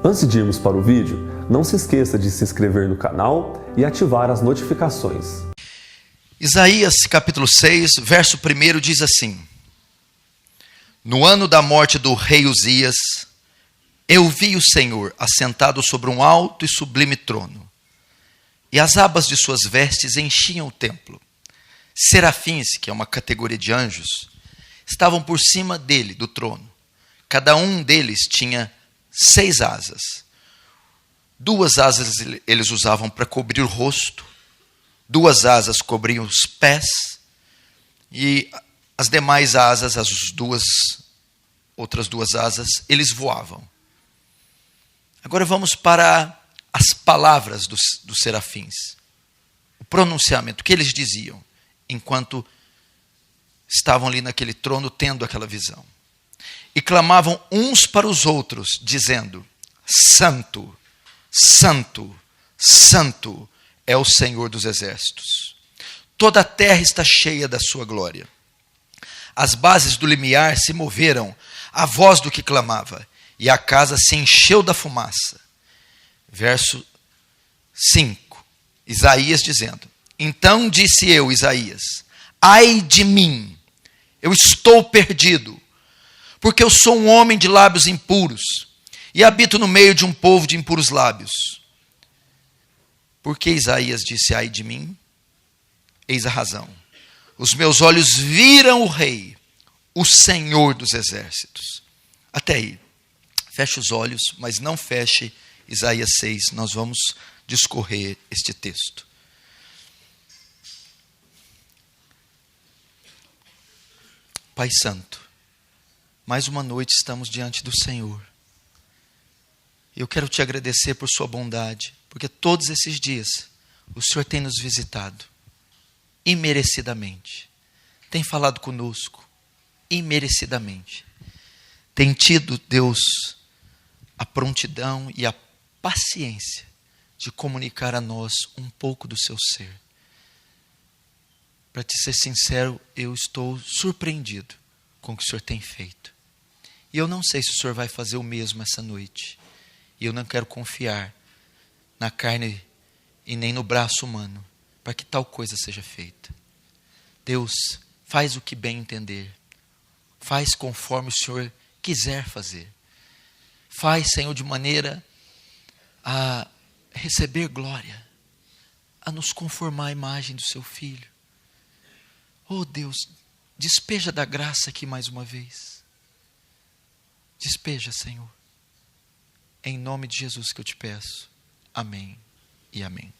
Antes de irmos para o vídeo, não se esqueça de se inscrever no canal e ativar as notificações. Isaías capítulo 6, verso 1 diz assim: No ano da morte do rei Uzias, eu vi o Senhor assentado sobre um alto e sublime trono, e as abas de suas vestes enchiam o templo. Serafins, que é uma categoria de anjos, estavam por cima dele, do trono. Cada um deles tinha 6 asas. 2 asas eles usavam para cobrir o rosto, 2 asas cobriam os pés, e as demais asas, outras 2 asas, eles voavam. Agora vamos para as palavras dos serafins, o pronunciamento, o que eles diziam, enquanto estavam ali naquele trono tendo aquela visão. E clamavam uns para os outros, dizendo: Santo, Santo, Santo é o Senhor dos exércitos. Toda a terra está cheia da sua glória. As bases do limiar se moveram à voz do que clamava, e a casa se encheu da fumaça. Verso 5, Isaías dizendo: Então disse eu, Isaías, ai de mim, eu estou perdido, porque eu sou um homem de lábios impuros, e habito no meio de um povo de impuros lábios. Por que Isaías disse ai de mim? Eis a razão. Os meus olhos viram o Rei, o Senhor dos exércitos. Até aí. Feche os olhos, mas não feche Isaías 6. Nós vamos discorrer este texto. Pai Santo, mais uma noite estamos diante do Senhor. Eu quero te agradecer por sua bondade, porque todos esses dias o Senhor tem nos visitado imerecidamente. Tem falado conosco imerecidamente. Tem tido, Deus, a prontidão e a paciência de comunicar a nós um pouco do seu ser. Para te ser sincero, eu estou surpreendido com o que o Senhor tem feito. E eu não sei se o Senhor vai fazer o mesmo essa noite. E eu não quero confiar na carne e nem no braço humano para que tal coisa seja feita. Deus, faz o que bem entender. Faz conforme o Senhor quiser fazer. Faz, Senhor, de maneira a receber glória, a nos conformar à imagem do seu Filho. Oh Deus, despeja da graça aqui mais uma vez. Despeja, Senhor. Em nome de Jesus que eu te peço. Amém e amém.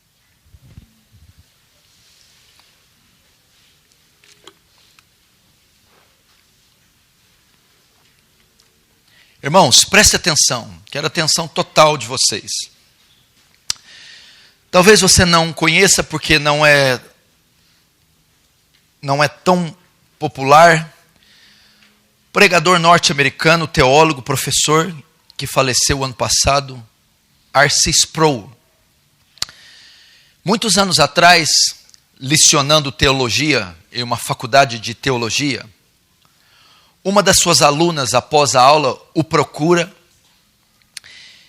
Irmãos, preste atenção. Quero a atenção total de vocês. Talvez você não conheça porque não é tão popular. Pregador norte-americano, teólogo, professor, que faleceu ano passado, R.C. Sproul. Muitos anos atrás, lecionando teologia em uma faculdade de teologia, uma das suas alunas, após a aula, o procura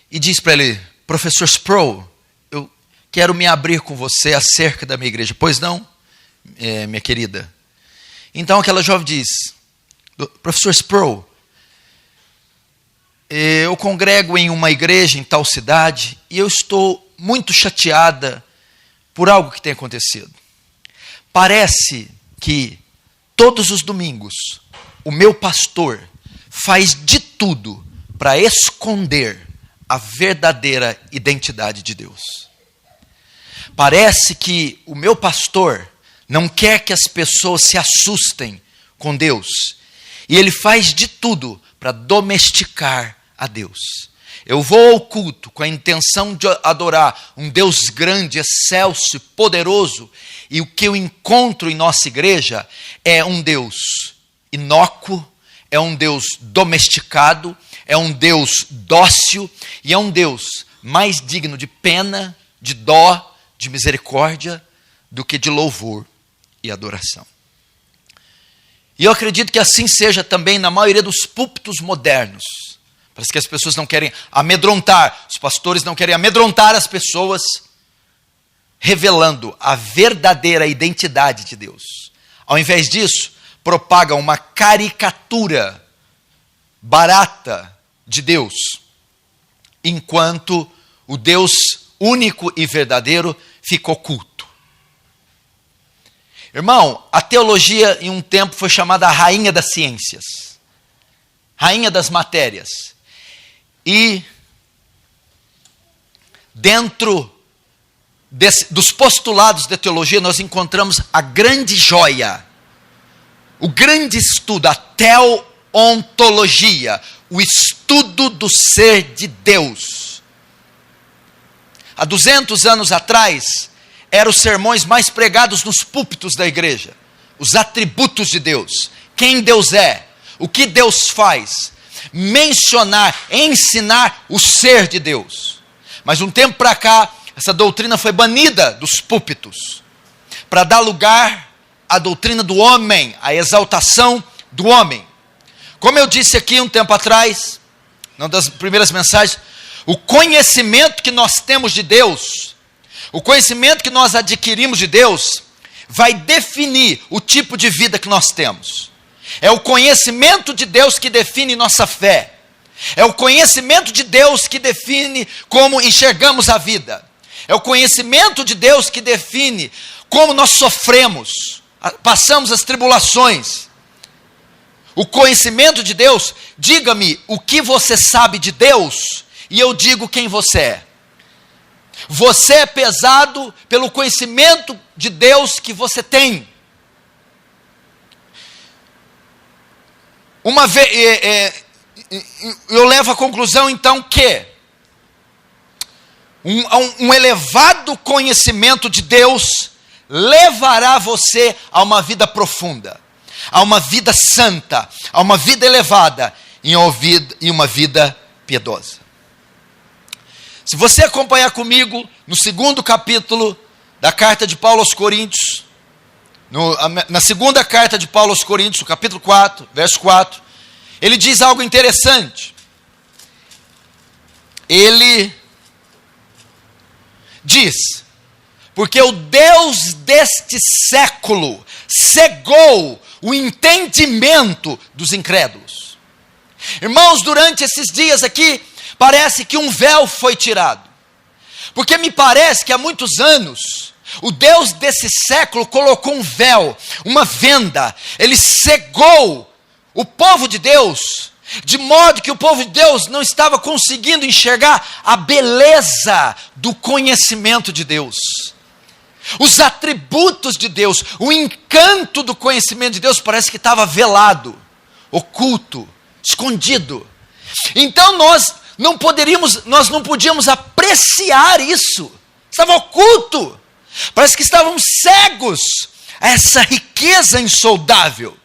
e diz para ele: Professor Sproul, eu quero me abrir com você acerca da minha igreja. Pois não, minha querida? Então aquela jovem diz: Professor Sproul, eu congrego em uma igreja em tal cidade e eu estou muito chateada por algo que tem acontecido. Parece que todos os domingos o meu pastor faz de tudo para esconder a verdadeira identidade de Deus. Parece que o meu pastor não quer que as pessoas se assustem com Deus. E ele faz de tudo para domesticar a Deus. Eu vou ao culto com a intenção de adorar um Deus grande, excelso e poderoso. E o que eu encontro em nossa igreja é um Deus inócuo, é um Deus domesticado, é um Deus dócil e é um Deus mais digno de pena, de dó, de misericórdia, do que de louvor e adoração. E eu acredito que assim seja também na maioria dos púlpitos modernos. Parece que as pessoas não querem amedrontar, os pastores não querem amedrontar as pessoas, revelando a verdadeira identidade de Deus. Ao invés disso, propagam uma caricatura barata de Deus, enquanto o Deus único e verdadeiro fica oculto. Irmão, a teologia em um tempo foi chamada a rainha das ciências, rainha das matérias. E dentro dos postulados da teologia nós encontramos a grande joia, o grande estudo, a teontologia, o estudo do ser de Deus. Há 200 anos atrás, eram os sermões mais pregados nos púlpitos da igreja. Os atributos de Deus. Quem Deus é. O que Deus faz. Mencionar, ensinar o ser de Deus. Mas um tempo para cá, essa doutrina foi banida dos púlpitos. Para dar lugar à doutrina do homem, à exaltação do homem. Como eu disse aqui um tempo atrás, numa das primeiras mensagens, o conhecimento que nós temos de Deus, o conhecimento que nós adquirimos de Deus, vai definir o tipo de vida que nós temos. É o conhecimento de Deus que define nossa fé. É o conhecimento de Deus que define como enxergamos a vida. É o conhecimento de Deus que define como nós sofremos, passamos as tribulações. O conhecimento de Deus, diga-me o que você sabe de Deus, e eu digo quem você é. Você é pesado pelo conhecimento de Deus que você tem. Uma vez, eu levo à conclusão então que um elevado conhecimento de Deus levará você a uma vida profunda, a uma vida santa, a uma vida elevada e uma vida piedosa. Se você acompanhar comigo no 2º capítulo da carta de Paulo aos Coríntios, na 2ª carta de Paulo aos Coríntios, no capítulo 4, verso 4, ele diz algo interessante. Ele diz: porque o Deus deste século cegou o entendimento dos incrédulos. Irmãos, durante esses dias aqui, parece que um véu foi tirado. Porque me parece que há muitos anos, o Deus desse século colocou um véu, uma venda. Ele cegou o povo de Deus, de modo que o povo de Deus não estava conseguindo enxergar a beleza do conhecimento de Deus. Os atributos de Deus, o encanto do conhecimento de Deus parece que estava velado, oculto, escondido. Então nós não podíamos apreciar isso. Estava oculto. Parece que estávamos cegos a essa riqueza insondável.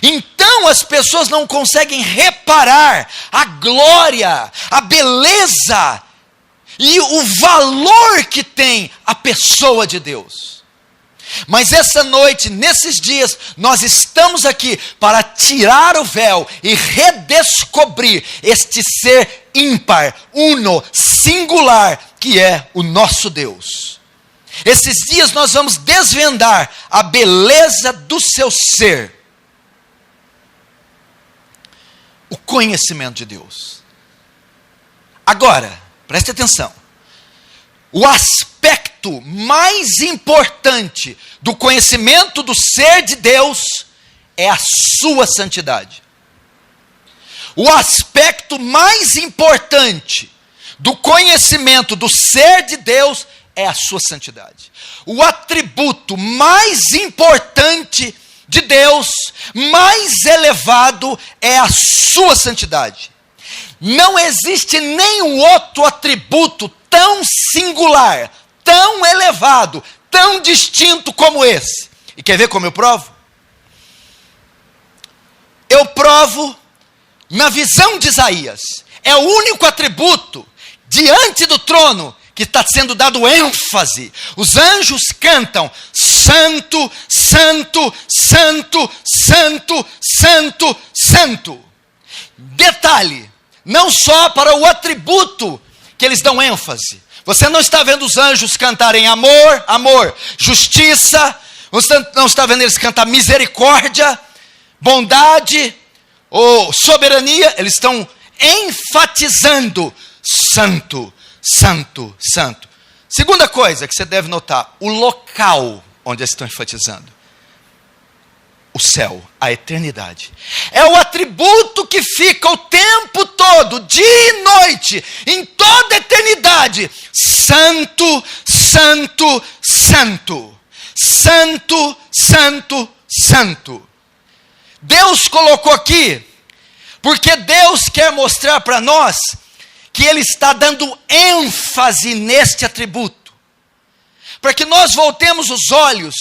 Então as pessoas não conseguem reparar a glória, a beleza e o valor que tem a pessoa de Deus. Mas essa noite, nesses dias, nós estamos aqui para tirar o véu e redescobrir este ser ímpar, uno, singular, que é o nosso Deus. Esses dias nós vamos desvendar a beleza do seu ser. O conhecimento de Deus. Agora, preste atenção. O aspecto mais importante do conhecimento do ser de Deus é a sua santidade. O aspecto mais importante do conhecimento do ser de Deus é a sua santidade. O atributo mais importante de Deus, mais elevado, é a sua santidade. Não existe nenhum outro atributo tão singular, tão elevado, tão distinto como esse. E quer ver como eu provo? Eu provo na visão de Isaías. É o único atributo diante do trono que está sendo dado ênfase. Os anjos cantam: Santo, Santo, Santo, Santo, Santo, Santo. Detalhe, não só para o atributo que eles dão ênfase. Você não está vendo os anjos cantarem amor, amor, justiça. Você não está vendo eles cantar misericórdia, bondade ou soberania. Eles estão enfatizando santo, santo, santo. Segunda coisa que você deve notar, o local onde eles estão enfatizando. O céu, a eternidade. É o atributo que fica o tempo todo, dia e noite, em toda a eternidade. Santo, santo, santo. Santo, santo, santo. Deus colocou aqui, porque Deus quer mostrar para nós que Ele está dando ênfase neste atributo. Para que nós voltemos os olhos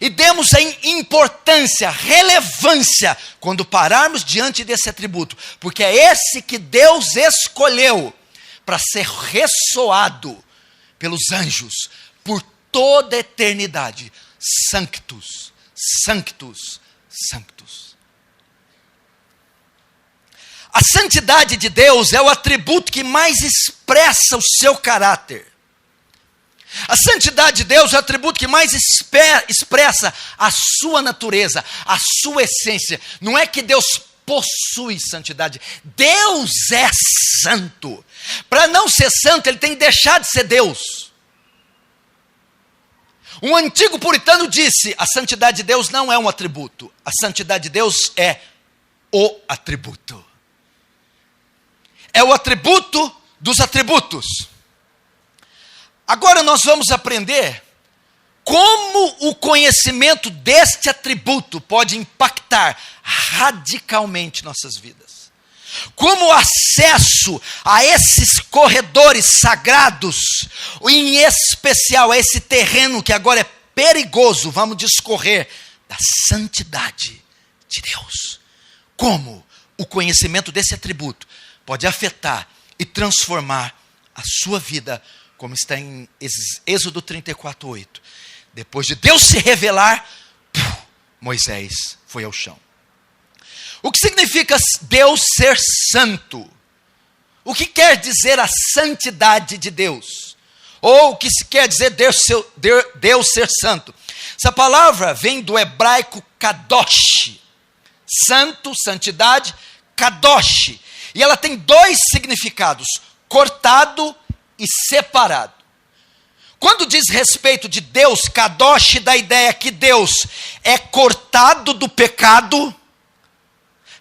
e demos a importância, relevância, quando pararmos diante desse atributo. Porque é esse que Deus escolheu para ser ressoado pelos anjos por toda a eternidade. Sanctus, sanctus, sanctus. A santidade de Deus é o atributo que mais expressa o seu caráter. A santidade de Deus é o atributo que mais expressa a sua natureza, a sua essência. Não é que Deus possui santidade. Deus é santo. Para não ser santo, Ele tem que deixar de ser Deus. Um antigo puritano disse, a santidade de Deus não é um atributo. A santidade de Deus é o atributo. É o atributo dos atributos. Agora nós vamos aprender como o conhecimento deste atributo pode impactar radicalmente nossas vidas. Como o acesso a esses corredores sagrados, em especial a esse terreno que agora é perigoso, vamos discorrer da santidade de Deus. Como o conhecimento desse atributo pode afetar e transformar a sua vida, como está em Êxodo 34:8. Depois de Deus se revelar, Moisés foi ao chão. O que significa Deus ser santo? O que quer dizer a santidade de Deus? Ou o que quer dizer Deus ser santo? Essa palavra vem do hebraico kadosh. Santo, santidade, kadosh. E ela tem dois significados: cortado e separado. Quando diz respeito de Deus, kadosh dá a ideia que Deus é cortado do pecado,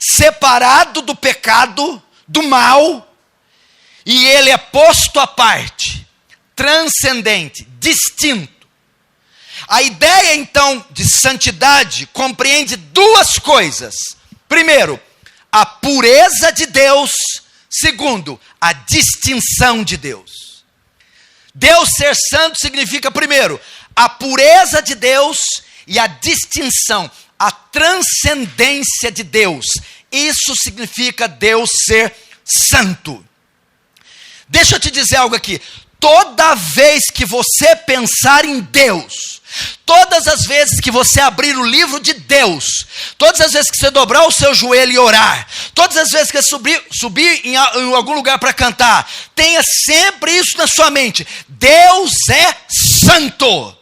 separado do pecado, do mal, e Ele é posto à parte, transcendente, distinto. A ideia então de santidade compreende duas coisas. Primeiro, a pureza de Deus. Segundo, a distinção de Deus. Deus ser santo significa, primeiro, a pureza de Deus e a distinção, a transcendência de Deus. Isso significa Deus ser santo. Deixa eu te dizer algo aqui. Toda vez que você pensar em Deus, todas as vezes que você abrir o livro de Deus, todas as vezes que você dobrar o seu joelho e orar, todas as vezes que você subir em algum lugar para cantar, tenha sempre isso na sua mente: Deus é santo.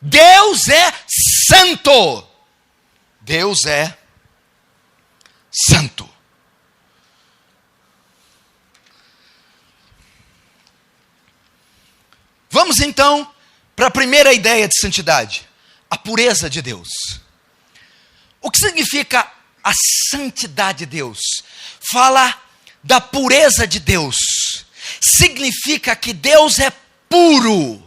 Deus é santo. Deus é santo. Vamos então para a primeira ideia de santidade, a pureza de Deus. O que significa a santidade de Deus? Fala da pureza de Deus. Significa que Deus é puro,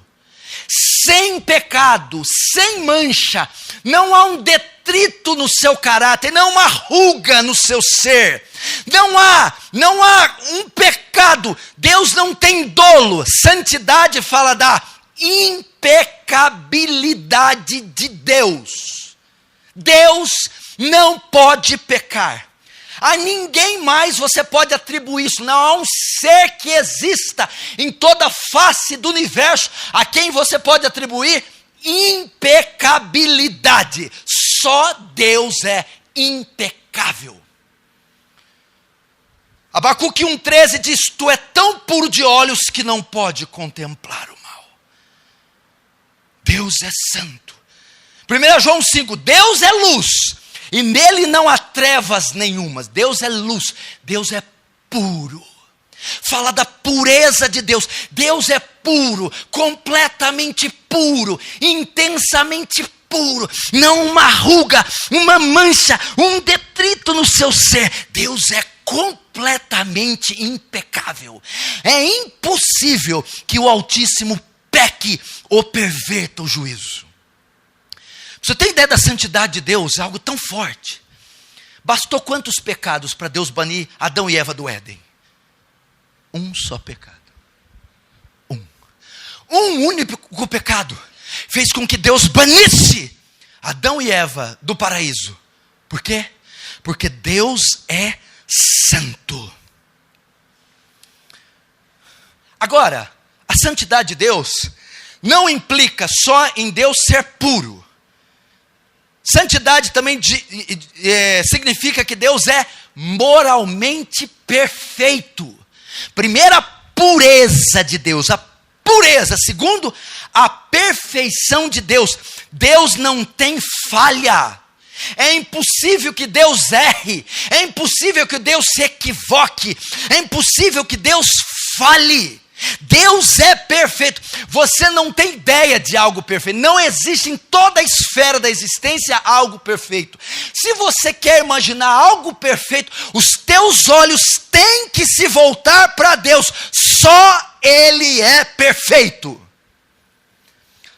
sem pecado, sem mancha. Não há um detrito no seu caráter, não há uma ruga no seu ser. Não há um pecado. Deus não tem dolo. Santidade fala da impecabilidade de Deus. Deus não pode pecar. A ninguém mais você pode atribuir isso. Não há um ser que exista em toda a face do universo a quem você pode atribuir impecabilidade. Só Deus é impecável. Abacuque 1,13 diz: tu é tão puro de olhos que não pode contemplar o mal. Deus é santo. 1 João 5, Deus é luz, e nele não há trevas nenhumas. Deus é luz, Deus é puro. Fala da pureza de Deus. Deus é puro, completamente puro, intensamente puro. Não uma ruga, uma mancha, um detrito no seu ser. Deus é completamente impecável. É impossível que o Altíssimo peque ou perverta o juízo. Você tem ideia da santidade de Deus? É algo tão forte. Bastou quantos pecados para Deus banir Adão e Eva do Éden? Um só pecado. Um único pecado fez com que Deus banisse Adão e Eva do paraíso. Por quê? Porque Deus é santo. Agora, a santidade de Deus não implica só em Deus ser puro. Santidade também significa que Deus é moralmente perfeito. Primeiro, a pureza de Deus, a pureza. Segundo, a perfeição de Deus. Deus não tem falha. É impossível que Deus erre. É impossível que Deus se equivoque. É impossível que Deus falhe. Deus é perfeito. Você não tem ideia de algo perfeito. Não existe em toda a esfera da existência algo perfeito. Se você quer imaginar algo perfeito, os teus olhos têm que se voltar para Deus. Só Ele é perfeito.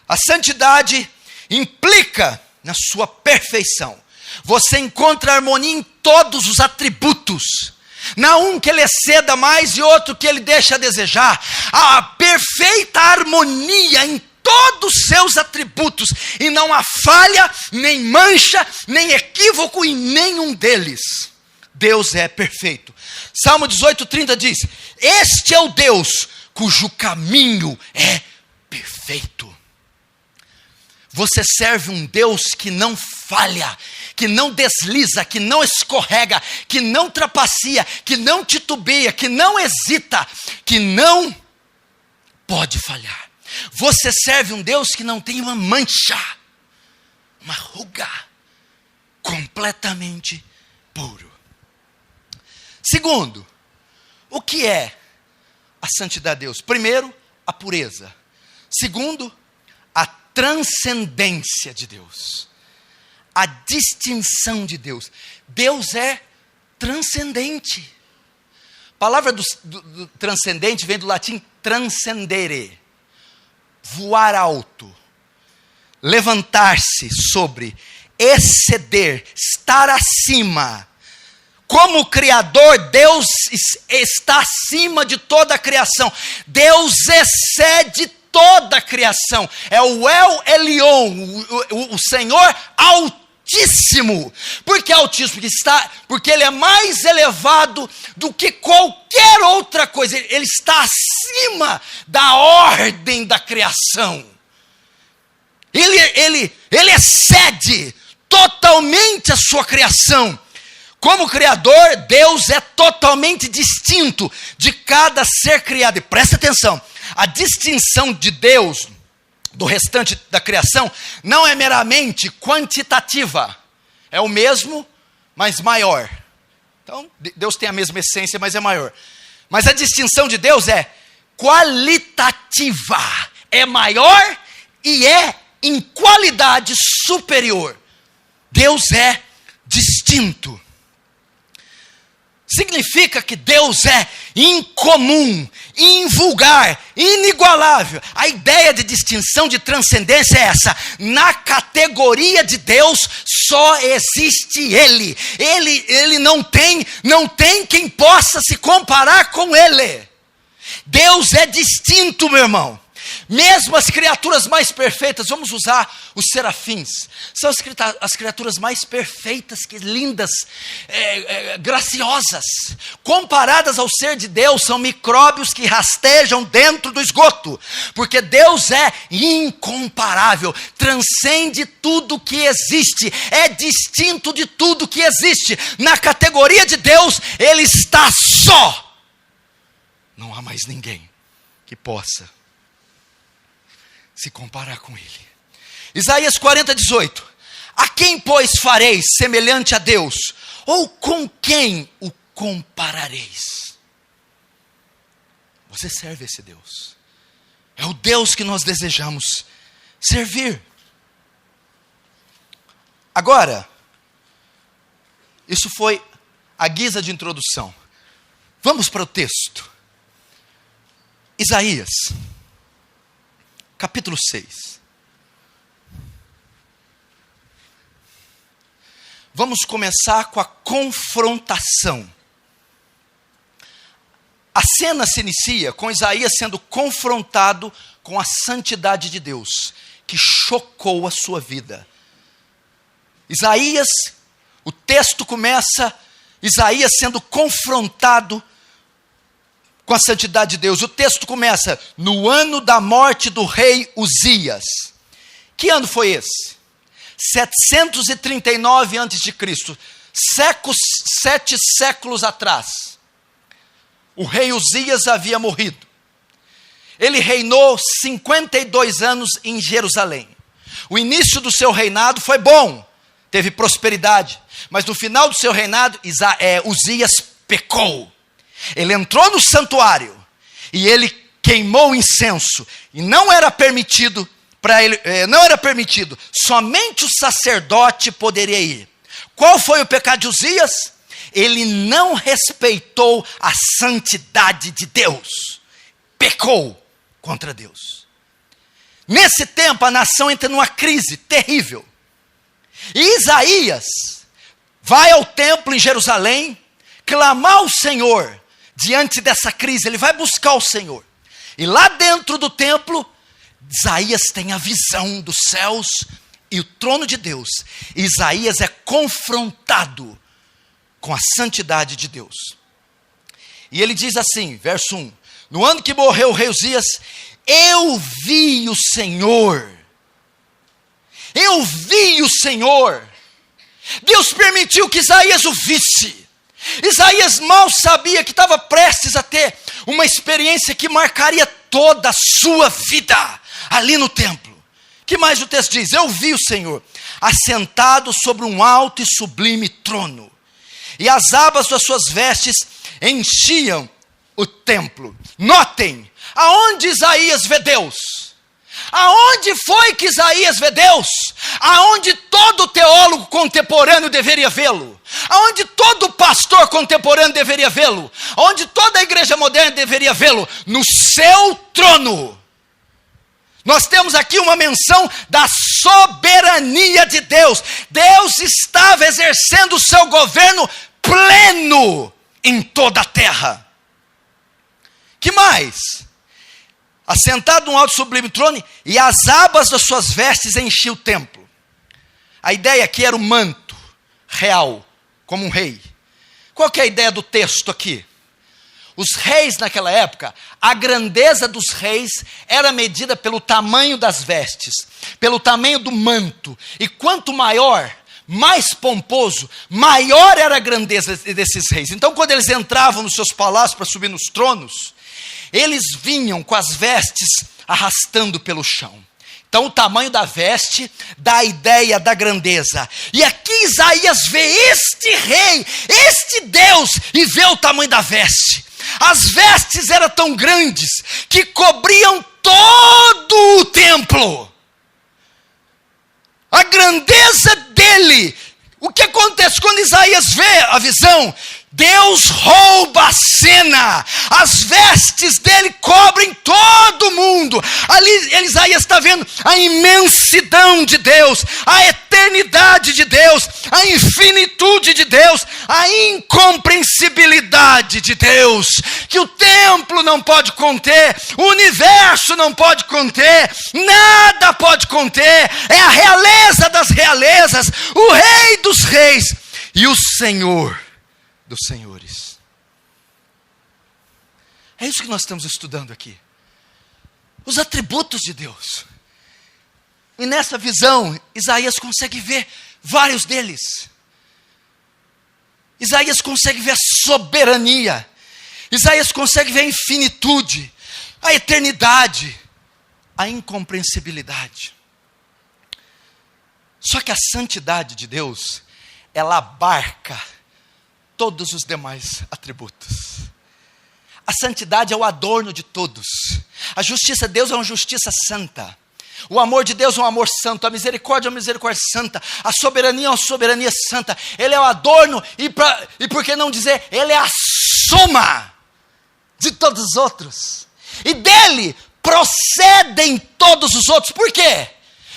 A santidade implica na sua perfeição. Você encontra harmonia em todos os atributos. Não há um que ele exceda mais e outro que ele deixa a desejar. Há a perfeita harmonia em todos os seus atributos. E não há falha, nem mancha, nem equívoco em nenhum deles. Deus é perfeito. Salmo 18:30 diz: este é o Deus cujo caminho é perfeito. Você serve um Deus que não falha, que não desliza, que não escorrega, que não trapaceia, que não titubeia, que não hesita, que não pode falhar. Você serve um Deus que não tem uma mancha, uma ruga, completamente puro. Segundo, o que é a santidade de Deus? Primeiro, a pureza. Segundo, a transcendência de Deus, a distinção de Deus. Deus é transcendente. A palavra do transcendente vem do latim transcendere, voar alto, levantar-se sobre, exceder, estar acima. Como Criador, Deus está acima de toda a criação. Deus excede toda a criação. É o El Elyon, o Senhor Altíssimo. Por que Altíssimo? Porque Ele é mais elevado do que qualquer outra coisa. Ele está acima da ordem da criação. Ele excede totalmente a sua criação. Como Criador, Deus é totalmente distinto de cada ser criado. E presta atenção, a distinção de Deus do restante da criação não é meramente quantitativa. É o mesmo, mas maior. Então, Deus tem a mesma essência, mas é maior. Mas a distinção de Deus é qualitativa. É maior e é em qualidade superior. Deus é distinto. Significa que Deus é incomum, invulgar, inigualável. A ideia de distinção, de transcendência é essa. Na categoria de Deus, só existe Ele. Ele não tem quem possa se comparar com Ele. Deus é distinto, meu irmão. Mesmo as criaturas mais perfeitas, vamos usar os serafins, são as criaturas mais perfeitas, lindas, graciosas, comparadas ao ser de Deus, são micróbios que rastejam dentro do esgoto, porque Deus é incomparável, transcende tudo que existe, é distinto de tudo que existe. Na categoria de Deus, Ele está só. Não há mais ninguém que possa se comparar com Ele. Isaías 40:18. A quem, pois, fareis semelhante a Deus? Ou com quem o comparareis? Você serve esse Deus. É o Deus que nós desejamos servir. Agora, isso foi a guisa de introdução. Vamos para o texto. Isaías, capítulo 6. Vamos começar com a confrontação. A cena se inicia com Isaías sendo confrontado com a santidade de Deus, que chocou a sua vida. Isaías, o texto começa, Isaías sendo confrontado com a santidade de Deus. O texto começa, no ano da morte do rei Uzias. Que ano foi esse? 739 a.C., 7 séculos atrás. O rei Uzias havia morrido. Ele reinou 52 anos em Jerusalém. O início do seu reinado foi bom, teve prosperidade, mas no final do seu reinado, Uzias pecou. Ele entrou no santuário e ele queimou incenso, e não era permitido para ele, somente o sacerdote poderia ir. Qual foi o pecado de Uzias? Ele não respeitou a santidade de Deus, pecou contra Deus. Nesse tempo a nação entra numa crise terrível, e Isaías vai ao templo em Jerusalém clamar ao Senhor. Diante dessa crise, ele vai buscar o Senhor. E lá dentro do templo, Isaías tem a visão dos céus e o trono de Deus. E Isaías é confrontado com a santidade de Deus. E ele diz assim, verso 1. No ano que morreu o rei Uzias, eu vi o Senhor. Eu vi o Senhor. Deus permitiu que Isaías o visse. Isaías mal sabia que estava prestes a ter uma experiência que marcaria toda a sua vida ali no templo. Que mais o texto diz? Eu vi o Senhor assentado sobre um alto e sublime trono, e as abas das suas vestes enchiam o templo. Notem, aonde Isaías vê Deus? Aonde foi que Isaías vê Deus? Aonde todo teólogo contemporâneo deveria vê-lo? Aonde todo pastor contemporâneo deveria vê-lo? Aonde toda a igreja moderna deveria vê-lo? No seu trono. Nós temos aqui uma menção da soberania de Deus. Deus estava exercendo o seu governo pleno em toda a terra. Que mais? Assentado num alto e sublime trono, e as abas das suas vestes enchiam o templo. A ideia aqui era o manto real, como um rei. Qual que é a ideia do texto aqui? Os reis naquela época, a grandeza dos reis era medida pelo tamanho das vestes, pelo tamanho do manto. E quanto maior, mais pomposo, maior era a grandeza desses reis. Então, quando eles entravam nos seus palácios para subir nos tronos, eles vinham com as vestes arrastando pelo chão. Então o tamanho da veste dá a ideia da grandeza. E aqui Isaías vê este rei, este Deus, e vê o tamanho da veste. As vestes eram tão grandes que cobriam todo o templo. A grandeza dele. O que acontece quando Isaías vê a visão? Deus rouba a cena, as vestes dele cobrem todo mundo. Ali Isaías está vendo a imensidão de Deus, a eternidade de Deus, a infinitude de Deus, a incompreensibilidade de Deus, que o templo não pode conter, o universo não pode conter, nada pode conter. É a realeza das realezas, o Rei dos reis e o Senhor dos senhores. É isso que nós estamos estudando aqui. Os atributos de Deus. E nessa visão, Isaías consegue ver vários deles. Isaías consegue ver a soberania. Isaías consegue ver a infinitude, a eternidade, a incompreensibilidade. Só que a santidade de Deus, ela abarca todos os demais atributos. A santidade é o adorno de todos. A justiça de Deus é uma justiça santa. O amor de Deus é um amor santo. A misericórdia é uma misericórdia santa. A soberania é uma soberania santa. Ele é o adorno e por que não dizer, ele é a soma de todos os outros. E dele procedem todos os outros. Por quê?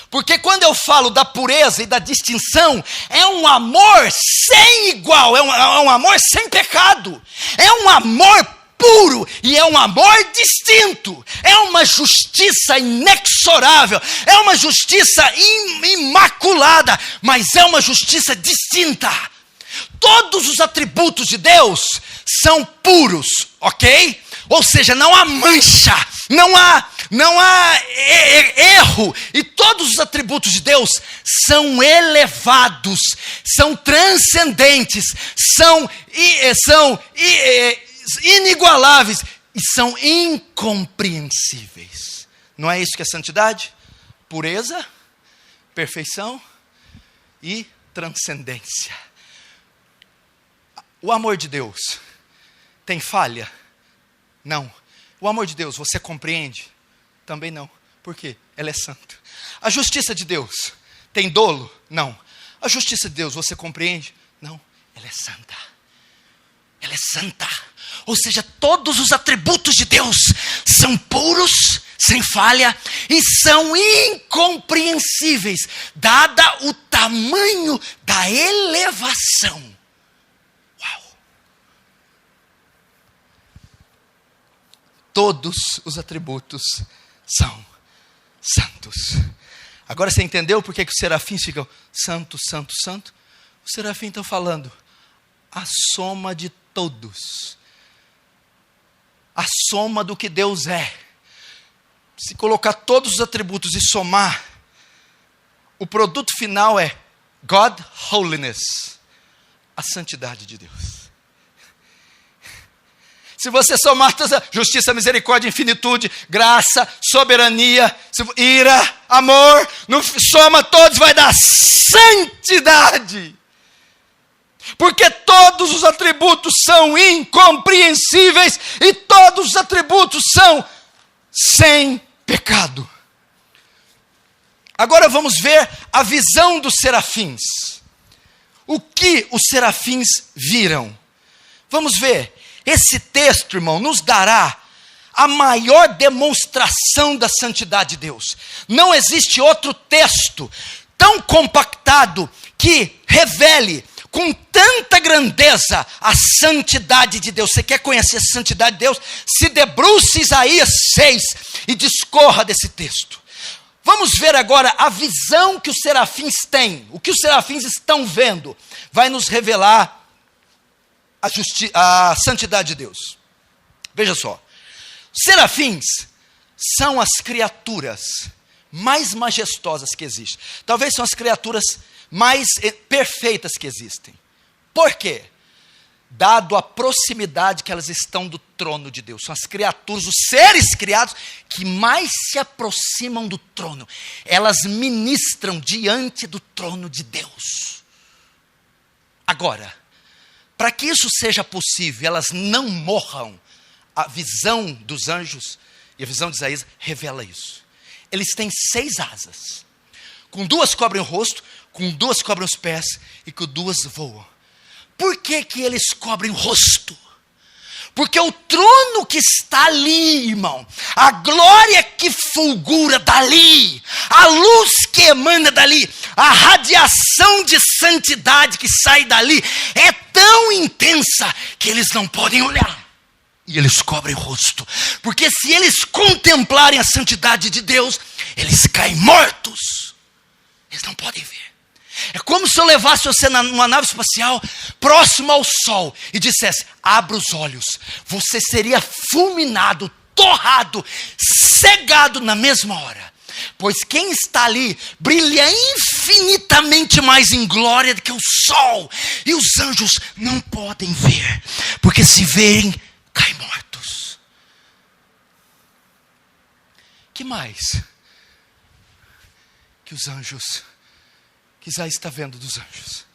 Porque quando eu falo da pureza e da distinção, é um amor sem igual, é um amor sem pecado, é um amor puro e é um amor distinto, é uma justiça inexorável, é uma justiça imaculada, mas é uma justiça distinta. Todos os atributos de Deus são puros, ok? Ou seja, não há mancha, não há erro, e todos os atributos de Deus são elevados, são transcendentes, são inigualáveis e são incompreensíveis. Não é isso que é santidade? Pureza, perfeição e transcendência. O amor de Deus tem falha? Não. O amor de Deus, você compreende? Também não. Por quê? Ele é santo. A justiça de Deus tem dolo? Não. A justiça de Deus, você compreende? Não. Ela é santa. Ela é santa. Ou seja, todos os atributos de Deus são puros, sem falha, e são incompreensíveis, dada o tamanho da elevação. Uau! Todos os atributos são santos. Agora você entendeu por que os serafins ficam santo, santo, santo? Os serafins estão falando a soma de todos. A soma do que Deus é. Se colocar todos os atributos e somar, o produto final é God Holiness, a santidade de Deus. Se você somar justiça, misericórdia, infinitude, graça, soberania, ira, amor, soma todos, vai dar santidade. Porque todos os atributos são incompreensíveis e todos os atributos são sem pecado. Agora vamos ver a visão dos serafins. O que os serafins viram? Vamos ver. Esse texto, irmão, nos dará a maior demonstração da santidade de Deus. Não existe outro texto tão compactado que revele com tanta grandeza a santidade de Deus. Você quer conhecer a santidade de Deus? Se debruce Isaías 6 e discorra desse texto. Vamos ver agora a visão que os serafins têm. O que os serafins estão vendo vai nos revelar a santidade de Deus. Veja só. Serafins são as criaturas mais majestosas que existem. Talvez são as criaturas mais perfeitas que existem. Por quê? Dado a proximidade que elas estão do trono de Deus. São as criaturas, os seres criados que mais se aproximam do trono. Elas ministram diante do trono de Deus. Agora, para que isso seja possível, elas não morram. A visão dos anjos e a visão de Isaías revela isso. Eles têm 6 asas. Com 2 cobrem o rosto, com 2 cobrem os pés e com 2 voam. Por que que eles cobrem o rosto? Porque o trono que está ali, irmão, a glória que fulgura dali, a luz que emana dali, a radiação de santidade que sai dali, é tão intensa que eles não podem olhar. E eles cobrem o rosto. Porque se eles contemplarem a santidade de Deus, eles caem mortos. Eles não podem ver. É como se eu levasse você numa nave espacial próximo ao sol e dissesse: abra os olhos. Você seria fulminado, torrado, cegado na mesma hora. Pois quem está ali brilha infinitamente mais em glória do que o sol. E os anjos não podem ver, porque se verem, caem mortos. Que mais que os anjos, que Isaías está vendo dos anjos?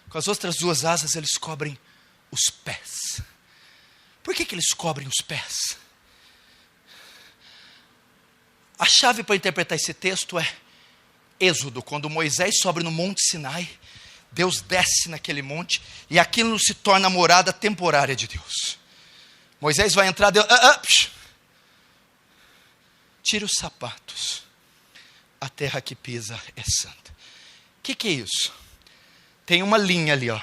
Com as outras duas asas eles cobrem os pés. Por que eles cobrem os pés? A chave para interpretar esse texto é Êxodo, quando Moisés sobe no Monte Sinai, Deus desce naquele monte e aquilo se torna a morada temporária de Deus. Moisés vai entrar, Deus, tira os sapatos, a terra que pisa é santa. O que é isso? Tem uma linha ali, ó.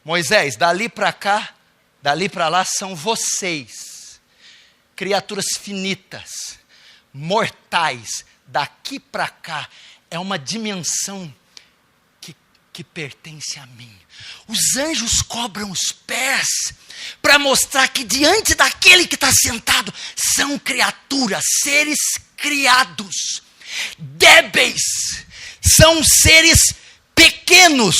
Moisés, dali para cá, dali para lá são vocês, criaturas finitas, mortais. Daqui para cá é uma dimensão que pertence a mim. Os anjos cobram os pés para mostrar que diante daquele que está sentado são criaturas, seres criados, débeis, são seres pequenos,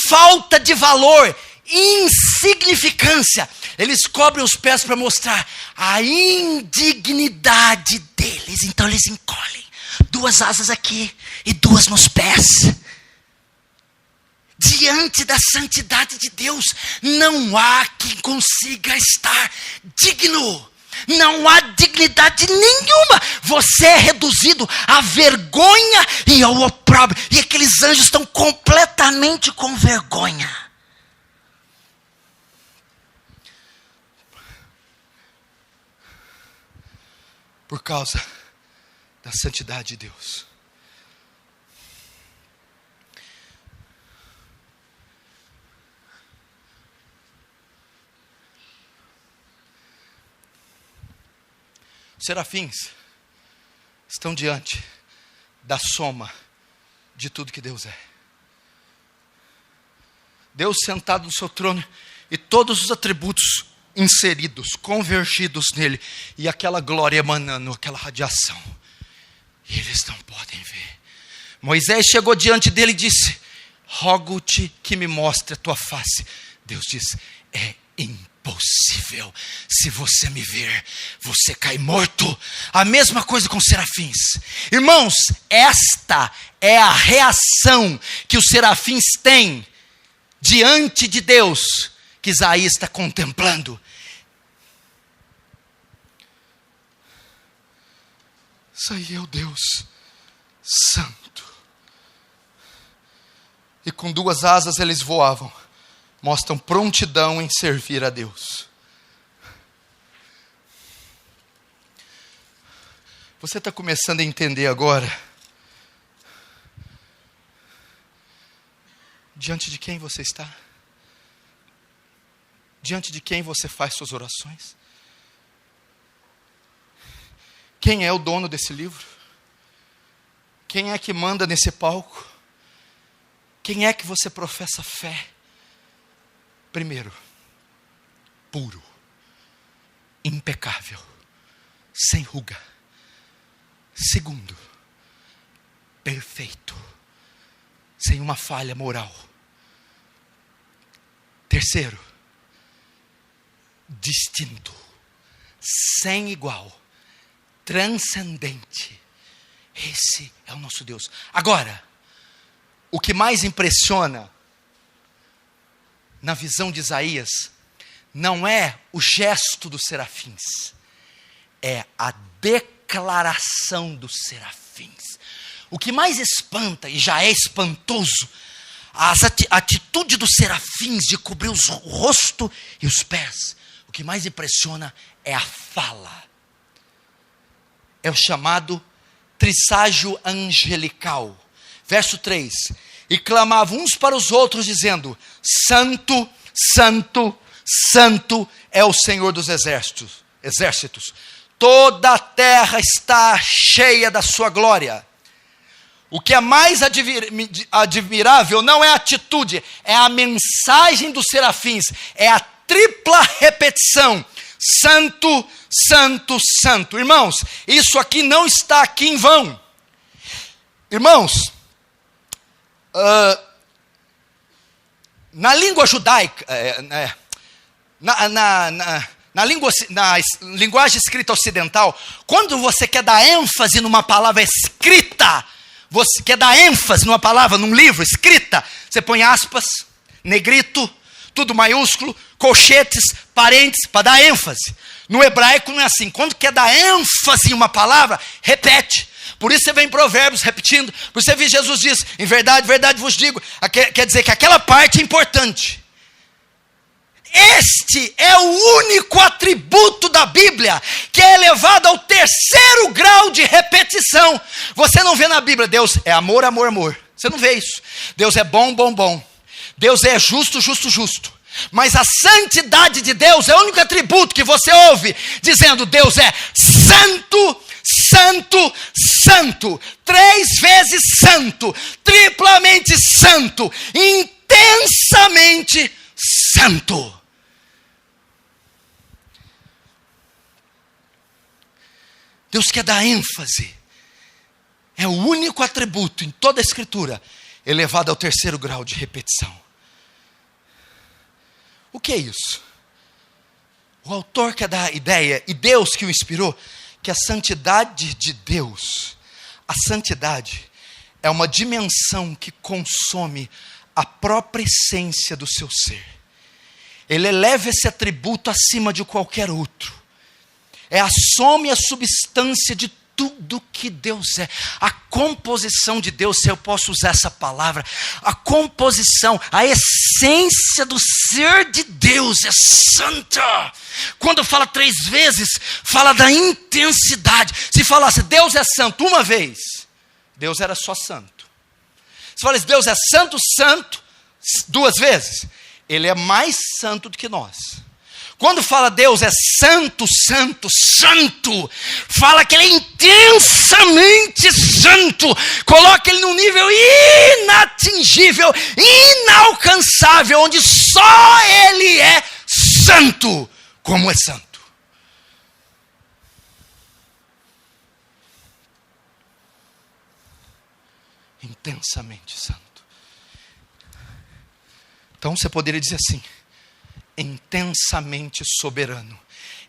falta de valor, insignificância. Eles cobrem os pés para mostrar a indignidade deles. Então eles encolhem, duas asas aqui e duas nos pés. Diante da santidade de Deus, não há quem consiga estar digno. Não há dignidade nenhuma. Você é reduzido à vergonha e ao opróbrio. E aqueles anjos estão completamente com vergonha. Por causa da santidade de Deus. Os serafins estão diante da soma de tudo que Deus é. Deus sentado no seu trono e todos os atributos inseridos, convergidos nele, e aquela glória emanando, aquela radiação. E eles não podem ver. Moisés chegou diante dele e disse: rogo-te que me mostre a tua face. Deus disse: é impossível. Se você me ver, você cai morto. A mesma coisa com os serafins. Irmãos, esta é a reação que os serafins têm diante de Deus, que Isaías está contemplando. Isso aí é o Deus Santo. E com duas asas eles voavam, mostram prontidão em servir a Deus. Você está começando a entender agora diante de quem você está? Diante de quem você faz suas orações? Quem é o dono desse livro? Quem é que manda nesse palco? Quem é que você professa fé? Primeiro, puro, impecável, sem ruga. Segundo, perfeito, sem uma falha moral. Terceiro, distinto, sem igual, transcendente. Esse é o nosso Deus. Agora, o que mais impressiona na visão de Isaías não é o gesto dos serafins, é a declaração dos serafins. O que mais espanta, e já é espantoso, a atitude dos serafins de cobrir o rosto e os pés. O que mais impressiona é a fala. É o chamado trisságio angelical. Verso 3. E clamavam uns para os outros, dizendo: Santo, Santo, Santo é o Senhor dos exércitos. Toda a terra está cheia da sua glória. O que é mais admirável não é a atitude, é a mensagem dos serafins, é a tripla repetição: Santo, Santo, Santo. Irmãos, isso aqui não está aqui em vão. Irmãos, na língua judaica, na linguagem escrita ocidental, quando você quer dar ênfase numa palavra escrita, você quer dar ênfase numa palavra, num livro escrita, você põe aspas, negrito, tudo maiúsculo, colchetes, parênteses, para dar ênfase. No hebraico não é assim. Quando quer dar ênfase em uma palavra, repete. Por isso você vê em Provérbios repetindo. Por isso você vê Jesus diz: em verdade, verdade vos digo. Quer dizer que aquela parte é importante. Este é o único atributo da Bíblia que é elevado ao 3º grau de repetição. Você não vê na Bíblia: Deus é amor, amor, amor. Você não vê isso. Deus é bom, bom, bom. Deus é justo, justo, justo. Mas a santidade de Deus é o único atributo que você ouve dizendo: Deus é santo, santo, santo. 3 vezes santo, triplamente santo, intensamente santo. Deus quer dar ênfase. É o único atributo em toda a Escritura elevado ao 3º grau de repetição. O que é isso? O autor quer dar a ideia, e Deus que o inspirou, que a santidade de Deus, a santidade é uma dimensão que consome a própria essência do seu ser. Ele eleva esse atributo acima de qualquer outro. É a soma e a substância de tudo que Deus é. A composição de Deus, se eu posso usar essa palavra, a composição, a essência do ser de Deus é santa. Quando fala 3 vezes, fala da intensidade. Se falasse Deus é santo uma vez, Deus era só santo. Se falasse Deus é santo, santo 2 vezes, Ele é mais santo do que nós. Quando fala Deus é santo, santo, santo, fala que Ele é intensamente santo, coloca Ele num nível inatingível, inalcançável, onde só Ele é santo, como é santo. Intensamente santo. Então você poderia dizer assim: intensamente soberano,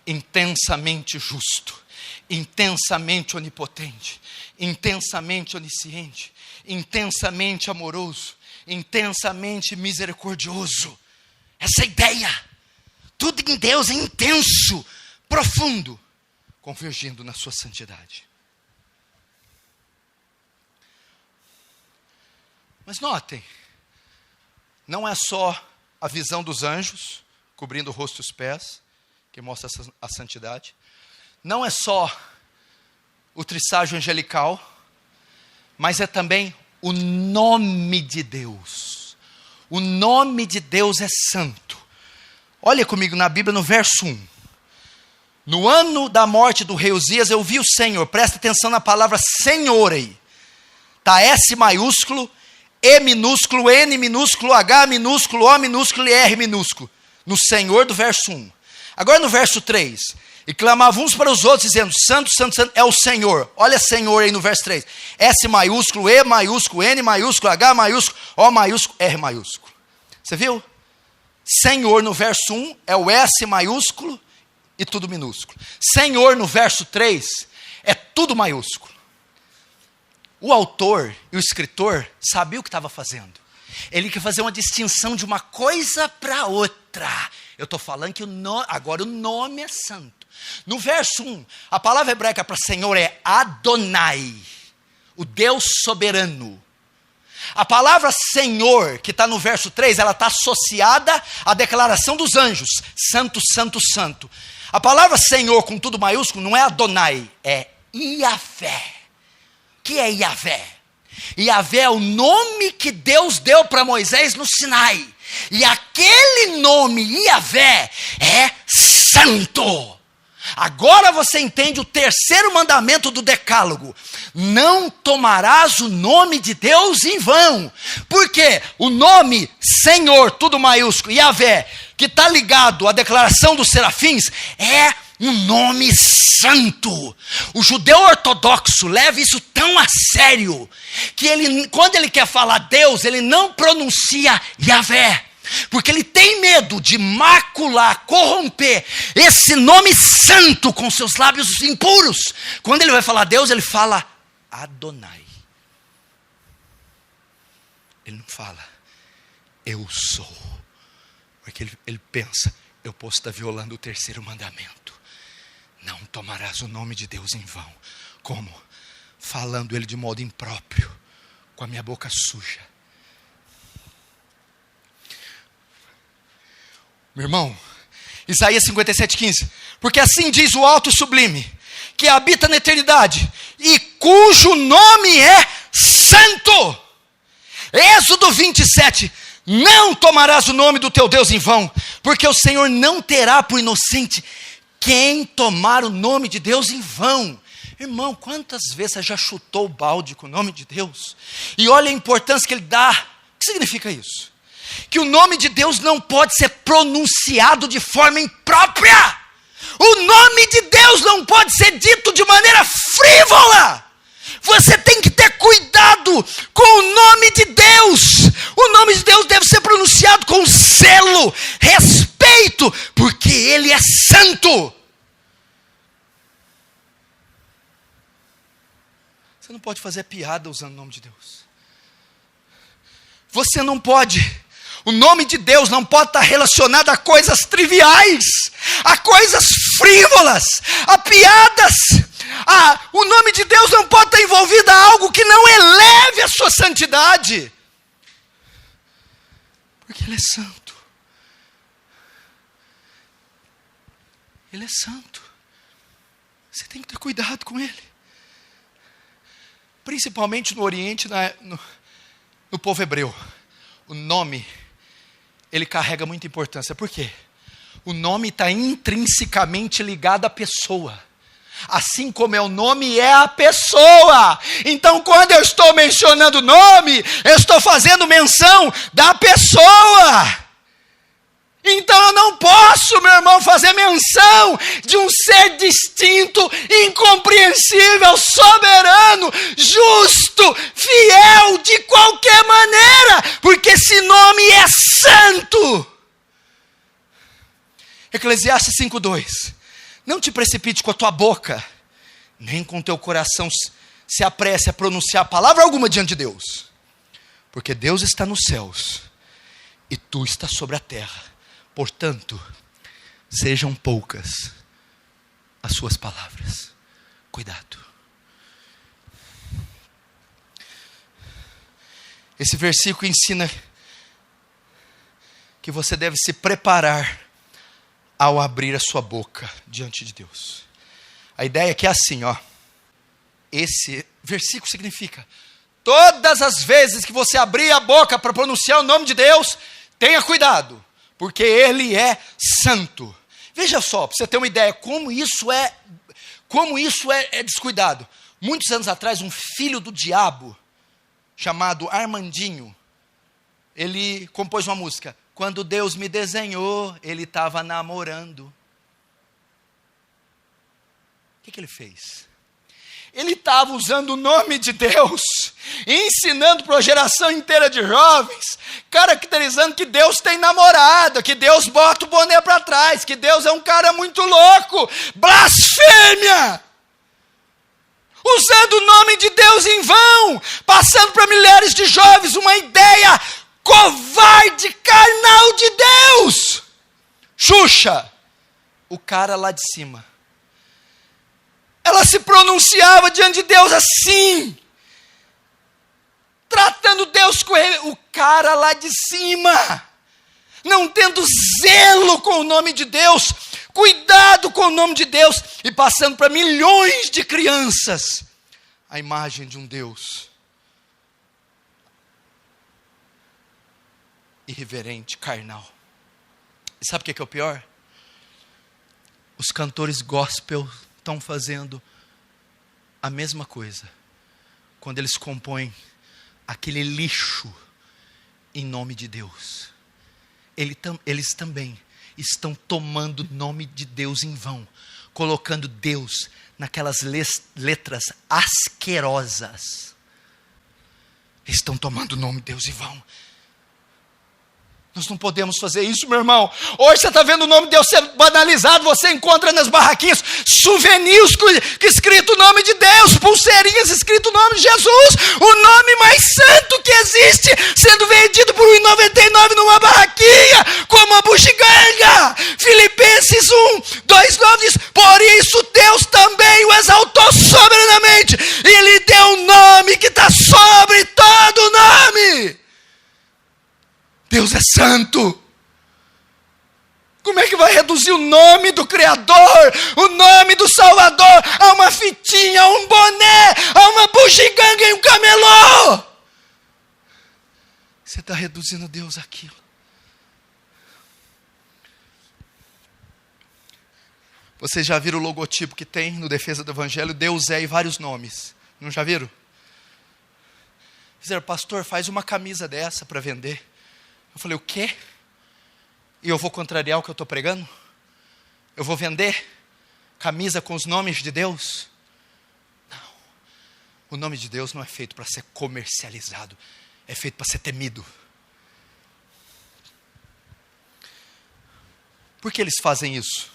intensamente justo, intensamente onipotente, intensamente onisciente, intensamente amoroso, intensamente misericordioso. Essa ideia, tudo em Deus é intenso, profundo, convergindo na sua santidade. Mas notem, não é só a visão dos anjos cobrindo o rosto e os pés, que mostra a santidade. Não é só o trisságio angelical, mas é também o nome de Deus. O nome de Deus é santo. Olha comigo na Bíblia, no verso 1. No ano da morte do rei Uzias, eu vi o Senhor. Presta atenção na palavra Senhor aí. Está S maiúsculo, E minúsculo, N minúsculo, H minúsculo, O minúsculo e R minúsculo. No Senhor do verso 1. Agora no verso 3. E clamavam uns para os outros, dizendo: santo, santo, santo é o Senhor. Olha Senhor aí no verso 3. S maiúsculo, E maiúsculo, N maiúsculo, H maiúsculo, O maiúsculo, R maiúsculo. Você viu? Senhor no verso 1 é o S maiúsculo e tudo minúsculo. Senhor no verso 3 é tudo maiúsculo. O autor e o escritor sabiam o que estava fazendo. Ele quer fazer uma distinção de uma coisa para outra. Eu estou falando que agora o nome é santo. No verso 1, a palavra hebraica para Senhor é Adonai, o Deus soberano. A palavra Senhor, que está no verso 3, ela está associada à declaração dos anjos. Santo, santo, santo. A palavra Senhor, com tudo maiúsculo, não é Adonai, é Iavé. O que é Iavé? Iavé é o nome que Deus deu para Moisés no Sinai. E aquele nome, Iavé, é santo. Agora você entende o terceiro mandamento do decálogo. Não tomarás o nome de Deus em vão. Porque o nome Senhor, tudo maiúsculo, Iavé, que está ligado à declaração dos serafins, é um nome santo. O judeu ortodoxo leva isso tão a sério, que ele, quando ele quer falar Deus, ele não pronuncia Iavé. Porque ele tem medo de macular, corromper esse nome santo com seus lábios impuros. Quando ele vai falar Deus, ele fala Adonai. Ele não fala eu sou. Porque ele pensa, eu posso estar violando o terceiro mandamento. Não tomarás o nome de Deus em vão. Como? Falando ele de modo impróprio, com a minha boca suja. Meu irmão, Isaías 57,15. Porque assim diz o alto e sublime, que habita na eternidade, e cujo nome é santo. Êxodo 27. Não tomarás o nome do teu Deus em vão, porque o Senhor não terá por inocente quem tomar o nome de Deus em vão. Irmão, quantas vezes você já chutou o balde com o nome de Deus? E olha a importância que ele dá. O que significa isso? Que o nome de Deus não pode ser pronunciado de forma imprópria. O nome de Deus não pode ser dito de maneira frívola. Você tem que ter cuidado com o nome de Deus. O nome de Deus deve ser pronunciado com zelo, respeito, porque Ele é santo. Você não pode fazer piada usando o nome de Deus. Você não pode. O nome de Deus não pode estar relacionado a coisas triviais, a coisas frívolas, a piadas. O nome de Deus não pode estar envolvido a algo que não eleve a sua santidade. Porque Ele é santo. Ele é santo. Você tem que ter cuidado com Ele. Principalmente no Oriente, no povo hebreu. O nome, ele carrega muita importância. Por quê? O nome está intrinsecamente ligado à pessoa. Assim como é o nome, é a pessoa. Então, quando eu estou mencionando o nome, eu estou fazendo menção da pessoa. Então eu não posso, meu irmão, fazer menção de um ser distinto, incompreensível, soberano, justo, fiel, de qualquer maneira, porque esse nome é santo. Eclesiastes 5:2. Não te precipite com a tua boca, nem com o teu coração se apresse a pronunciar palavra alguma diante de Deus, porque Deus está nos céus e tu estás sobre a terra. Portanto, sejam poucas as suas palavras. Cuidado. Esse versículo ensina que você deve se preparar ao abrir a sua boca diante de Deus. A ideia aqui é assim, ó. Esse versículo significa: todas as vezes que você abrir a boca para pronunciar o nome de Deus, tenha cuidado, porque Ele é santo. Veja só, para você ter uma ideia, como isso é descuidado. Muitos anos atrás, um filho do diabo, chamado Armandinho, ele compôs uma música. Quando Deus me desenhou, Ele estava namorando. O que ele fez? Ele estava usando o nome de Deus, ensinando para uma geração inteira de jovens, caracterizando que Deus tem namorada, que Deus bota o boné para trás, que Deus é um cara muito louco. Blasfêmia! Usando o nome de Deus em vão, passando para milhares de jovens uma ideia covarde, carnal de Deus. Xuxa, o cara lá de cima, ela se pronunciava diante de Deus assim. tratando Deus com ele, o cara lá de cima, não tendo zelo com o nome de Deus, cuidado com o nome de Deus, e passando para milhões de crianças a imagem de um Deus irreverente, carnal. E sabe o que é o pior? Os cantores gospel estão fazendo a mesma coisa quando eles compõem aquele lixo em nome de Deus. Eles também estão tomando o nome de Deus em vão, colocando Deus naquelas letras asquerosas. Estão tomando o nome de Deus em vão. Nós não podemos fazer isso, meu irmão. Hoje você está vendo o nome de Deus ser banalizado. Você encontra nas barraquinhas souvenirs que escrito o nome de Deus, pulseirinhas escrito o nome de Jesus, o nome mais santo que existe, sendo vendido por R$1,99 numa barraquinha, como a bugiganga. Filipenses 1:2-9 diz: por isso Deus também o exaltou soberanamente e lhe deu um nome que está sobre todo nome. Deus é santo. Como é que vai reduzir o nome do Criador, o nome do Salvador, a uma fitinha, a um boné, a uma bugiganga e um camelô? Você está reduzindo Deus àquilo. Vocês já viram o logotipo que tem no Defesa do Evangelho? Deus é e vários nomes. Não já viram? Fizeram: pastor, faz uma camisa dessa para vender. Eu falei: o quê? E eu vou contrariar o que eu estou pregando? Eu vou vender camisa com os nomes de Deus? Não. O nome de Deus não é feito para ser comercializado. É feito para ser temido. Por que eles fazem isso?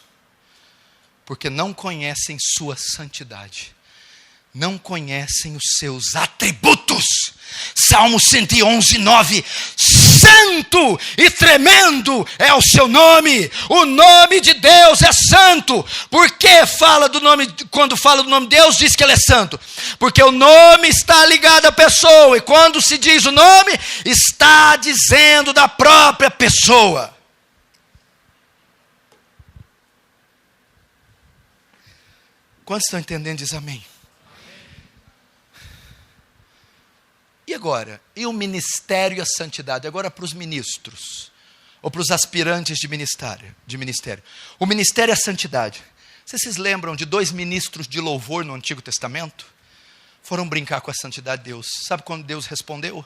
Porque não conhecem sua santidade. Não conhecem os seus atributos. Salmo 111:9. Santo e tremendo é o seu nome. O nome de Deus é santo. Por que fala do nome? Quando fala do nome de Deus, diz que ele é santo. Porque o nome está ligado à pessoa. E quando se diz o nome, está dizendo da própria pessoa. Quantos estão entendendo? Diz amém. E agora? E o ministério e a santidade? Agora para os ministros, ou para os aspirantes de ministério. O ministério e a santidade. Vocês se lembram de 2 ministros de louvor no Antigo Testamento? Foram brincar com a santidade de Deus. Sabe quando Deus respondeu?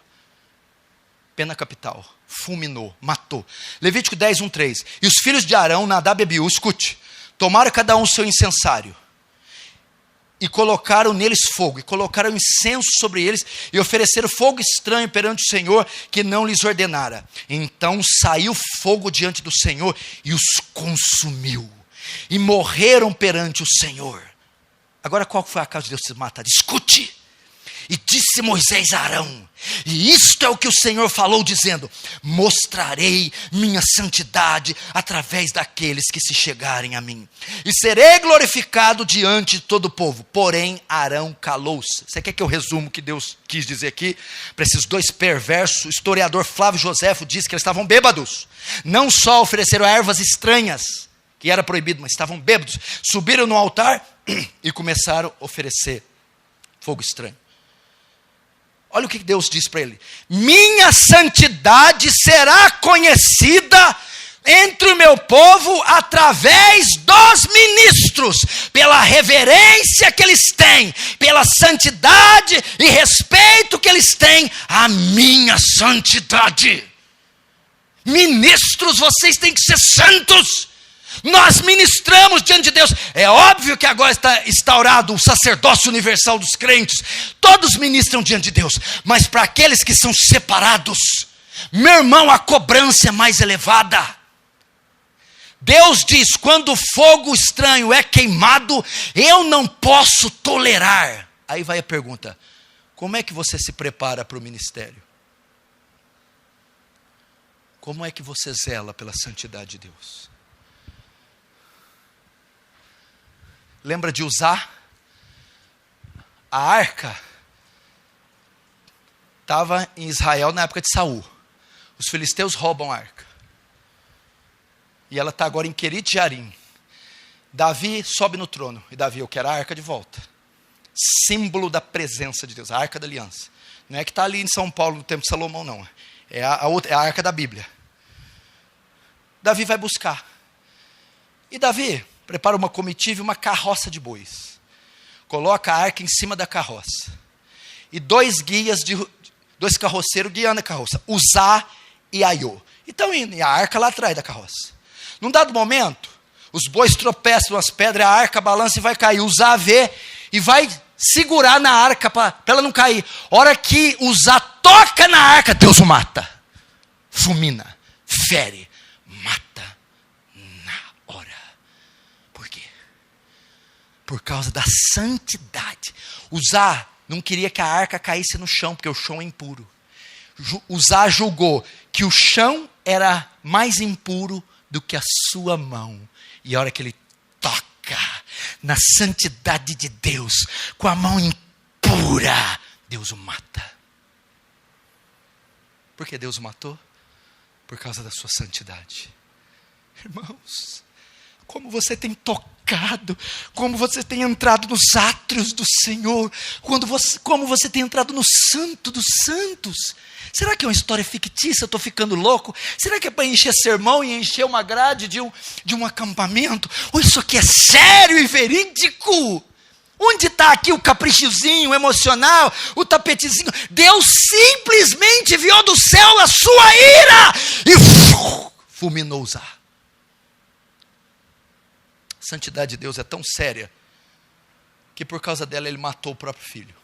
Pena capital. Fulminou, matou. Levítico 10:1-3. E os filhos de Arão, Nadab e Abiú, escute, tomaram cada um o seu incensário. E colocaram neles fogo, e colocaram incenso sobre eles, e ofereceram fogo estranho perante o Senhor, que não lhes ordenara. Então saiu fogo diante do Senhor, e os consumiu, e morreram perante o Senhor. Agora qual foi a causa de Deus se matar? Escute! E disse Moisés a Arão, e isto é o que o Senhor falou, dizendo: mostrarei minha santidade através daqueles que se chegarem a mim, e serei glorificado diante de todo o povo. Porém Arão calou-se. Você quer que eu resumo o que Deus quis dizer aqui? Para esses 2 perversos, o historiador Flávio Joséfo diz que eles estavam bêbados. Não só ofereceram ervas estranhas, que era proibido, mas estavam bêbados. Subiram no altar e começaram a oferecer fogo estranho. Olha o que Deus diz para ele: minha santidade será conhecida entre o meu povo através dos ministros, pela reverência que eles têm, pela santidade e respeito que eles têm à minha santidade. Ministros, vocês têm que ser santos. Nós ministramos diante de Deus. É óbvio que agora está instaurado o sacerdócio universal dos crentes. Todos ministram diante de Deus. Mas para aqueles que são separados, meu irmão, a cobrança é mais elevada. Deus diz: quando o fogo estranho é queimado, eu não posso tolerar. Aí vai a pergunta: como é que você se prepara para o ministério? Como é que você zela pela santidade de Deus? Lembra de usar a arca? estava em Israel na época de Saul. Os filisteus roubam a arca. E ela está agora em Querite Jearim. Davi sobe no trono. E Davi, eu quero a arca de volta. Símbolo da presença de Deus, a arca da aliança. Não é que está ali em São Paulo, no Templo de Salomão, não. É a arca da Bíblia. Davi vai buscar. E Davi prepara uma comitiva e uma carroça de bois. Coloca a arca em cima da carroça. E dois carroceiros guiando a carroça. Uzá e Aiô. Então, e a arca lá atrás da carroça. Num dado momento, os bois tropeçam nas pedras, a arca balança e vai cair. Uzá vê e vai segurar na arca para ela não cair. Hora que Uzá toca na arca, Deus o mata. Fulmina, fere, mata na hora. Por quê? Por causa da santidade. Uzá não queria que a arca caísse no chão, porque o chão é impuro. Uzá julgou que o chão era mais impuro do que a sua mão. E a hora que ele toca na santidade de Deus, com a mão impura, Deus o mata. Por que Deus o matou? Por causa da sua santidade. Irmãos, como você tem tocado, como você tem entrado nos átrios do Senhor, como você tem entrado no Santo dos Santos. Será que é uma história fictícia? Eu estou ficando louco? Será que é para encher sermão e encher uma grade de um acampamento? Ou isso aqui é sério e verídico? Onde está aqui o caprichozinho emocional, o tapetezinho? Deus simplesmente enviou do céu a sua ira e fulminou Uzá. A santidade de Deus é tão séria que por causa dela ele matou o próprio filho.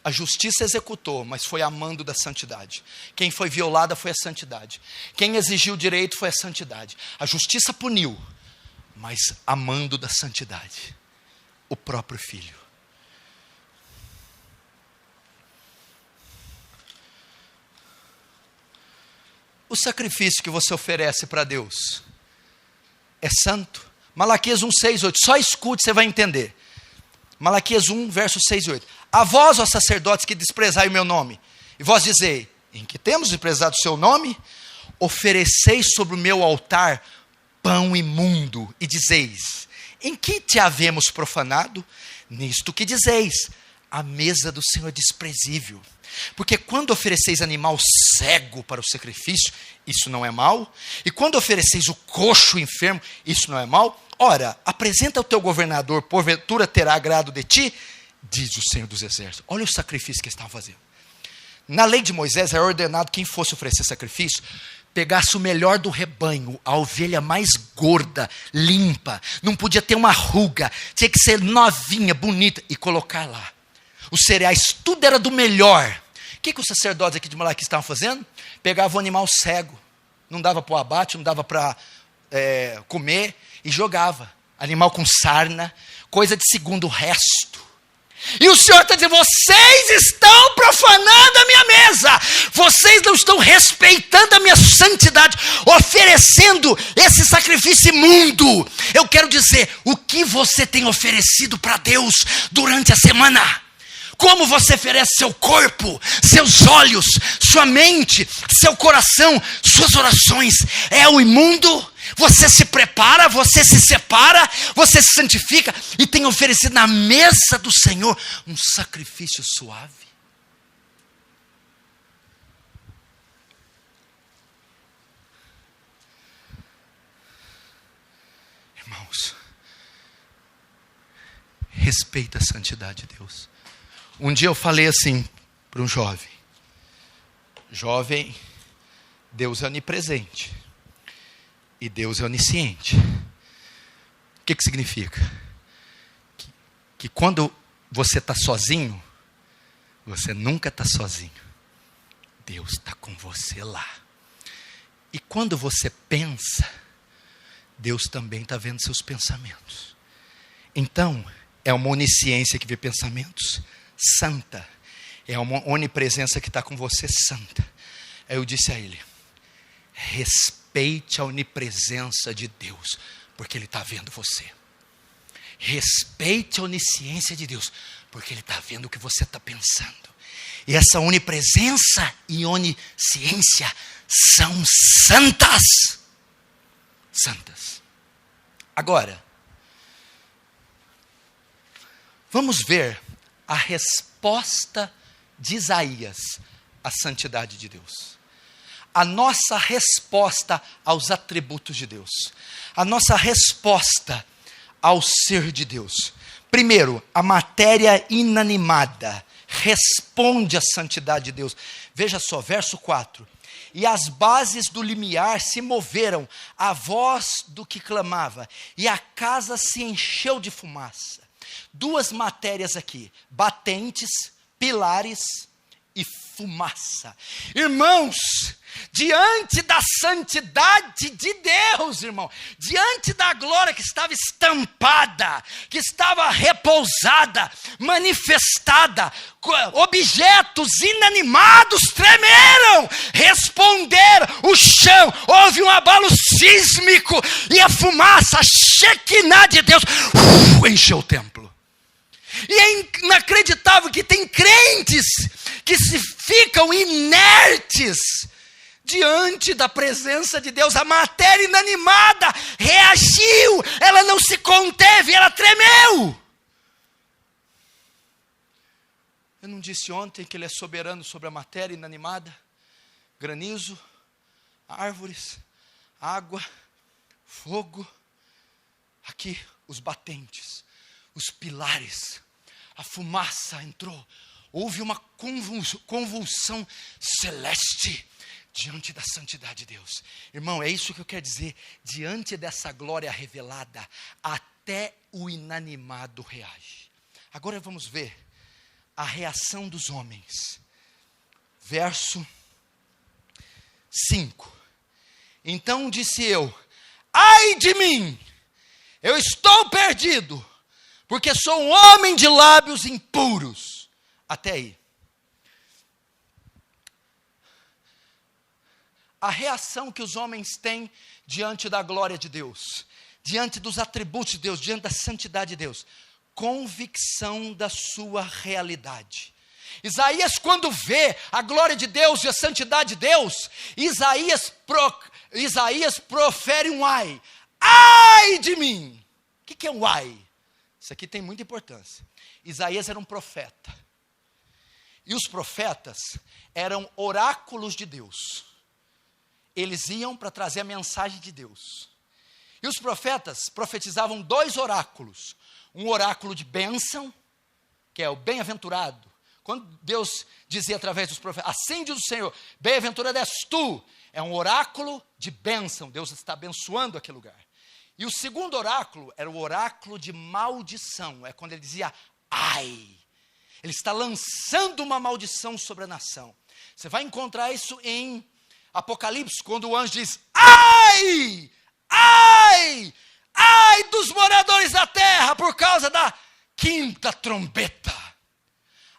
A justiça executou, mas foi amando da santidade. Quem foi violada foi a santidade. Quem exigiu direito foi a santidade. A justiça puniu, mas amando da santidade. O próprio filho. O sacrifício que você oferece para Deus é santo? Malaquias 1, 6, 8. Só escute, você vai entender. Malaquias 1, versos 6 e 8. A vós, ó sacerdotes, que desprezai o meu nome, e vós dizei, em que temos desprezado o seu nome? Ofereceis sobre o meu altar pão imundo, e dizeis, em que te havemos profanado? Nisto que dizeis, a mesa do Senhor é desprezível. Porque quando ofereceis animal cego para o sacrifício, isso não é mal. E quando ofereceis o coxo enfermo, isso não é mal. Ora, apresenta o teu governador, porventura terá agrado de ti, diz o Senhor dos Exércitos. Olha o sacrifício que eles estavam fazendo. Na lei de Moisés era ordenado quem fosse oferecer sacrifício, pegasse o melhor do rebanho, a ovelha mais gorda, limpa, não podia ter uma ruga, tinha que ser novinha, bonita, e colocar lá. Os cereais, tudo era do melhor. O que os sacerdotes aqui de Malaquias estavam fazendo? Pegavam o animal cego, não dava para o abate, não dava para comer, e jogava. Animal com sarna, coisa de segundo resto. E o Senhor está dizendo, vocês estão profanando a minha mesa, vocês não estão respeitando a minha santidade, oferecendo esse sacrifício imundo. Eu quero dizer, o que você tem oferecido para Deus durante a semana? Como você oferece seu corpo, seus olhos, sua mente, seu coração, suas orações? É o imundo? Você se prepara, você se separa, você se santifica e tem oferecido na mesa do Senhor um sacrifício suave? Irmãos, respeita a santidade de Deus. Um dia eu falei assim para um jovem, Deus é onipresente e Deus é onisciente. O que significa? Que quando você está sozinho, você nunca está sozinho. Deus está com você lá. E quando você pensa, Deus também está vendo seus pensamentos. Então, é uma onisciência que vê pensamentos santa. É uma onipresença que está com você santa. Aí eu disse a ele, respeite a onipresença de Deus, porque Ele está vendo você. Respeite a onisciência de Deus, porque Ele está vendo o que você está pensando. E essa onipresença e onisciência são santas. Santas. Agora, vamos ver a resposta de Isaías à santidade de Deus. A nossa resposta aos atributos de Deus. A nossa resposta ao ser de Deus. Primeiro, a matéria inanimada responde à santidade de Deus. Veja só, verso 4. E as bases do limiar se moveram à voz do que clamava, e a casa se encheu de fumaça. Duas matérias aqui, batentes, pilares e fumaça. Irmãos, diante da santidade de Deus, irmão, diante da glória que estava estampada, que estava repousada, manifestada, objetos inanimados tremeram, responderam, o chão, houve um abalo sísmico, e a fumaça, a Shekinah de Deus, encheu o templo. E é inacreditável que tem crentes que se ficam inertes diante da presença de Deus. A matéria inanimada reagiu, ela não se conteve, ela tremeu. Eu não disse ontem que Ele é soberano sobre a matéria inanimada? Granizo, árvores, água, fogo. Aqui os batentes, os pilares, a fumaça entrou. Houve uma convulsão celeste diante da santidade de Deus. Irmão, é isso que eu quero dizer. Diante dessa glória revelada, até o inanimado reage. Agora vamos ver a reação dos homens. Verso 5. Então disse eu, ai de mim, eu estou perdido, porque sou um homem de lábios impuros. Até aí. A reação que os homens têm diante da glória de Deus, diante dos atributos de Deus, diante da santidade de Deus. Convicção da sua realidade. Isaías, quando vê a glória de Deus e a santidade de Deus, Isaías profere um ai. Ai de mim! O que é um ai? Isso aqui tem muita importância. Isaías era um profeta. E os profetas eram oráculos de Deus. Eles iam para trazer a mensagem de Deus. E os profetas profetizavam 2 oráculos. Um oráculo de bênção, que é o bem-aventurado. Quando Deus dizia através dos profetas, assim diz o Senhor, bem-aventurado és tu. É um oráculo de bênção. Deus está abençoando aquele lugar. E o segundo oráculo era o oráculo de maldição. É quando ele dizia, ai. Ele está lançando uma maldição sobre a nação. Você vai encontrar isso em Apocalipse, quando o anjo diz, ai, ai, ai dos moradores da terra, por causa da 5ª trombeta.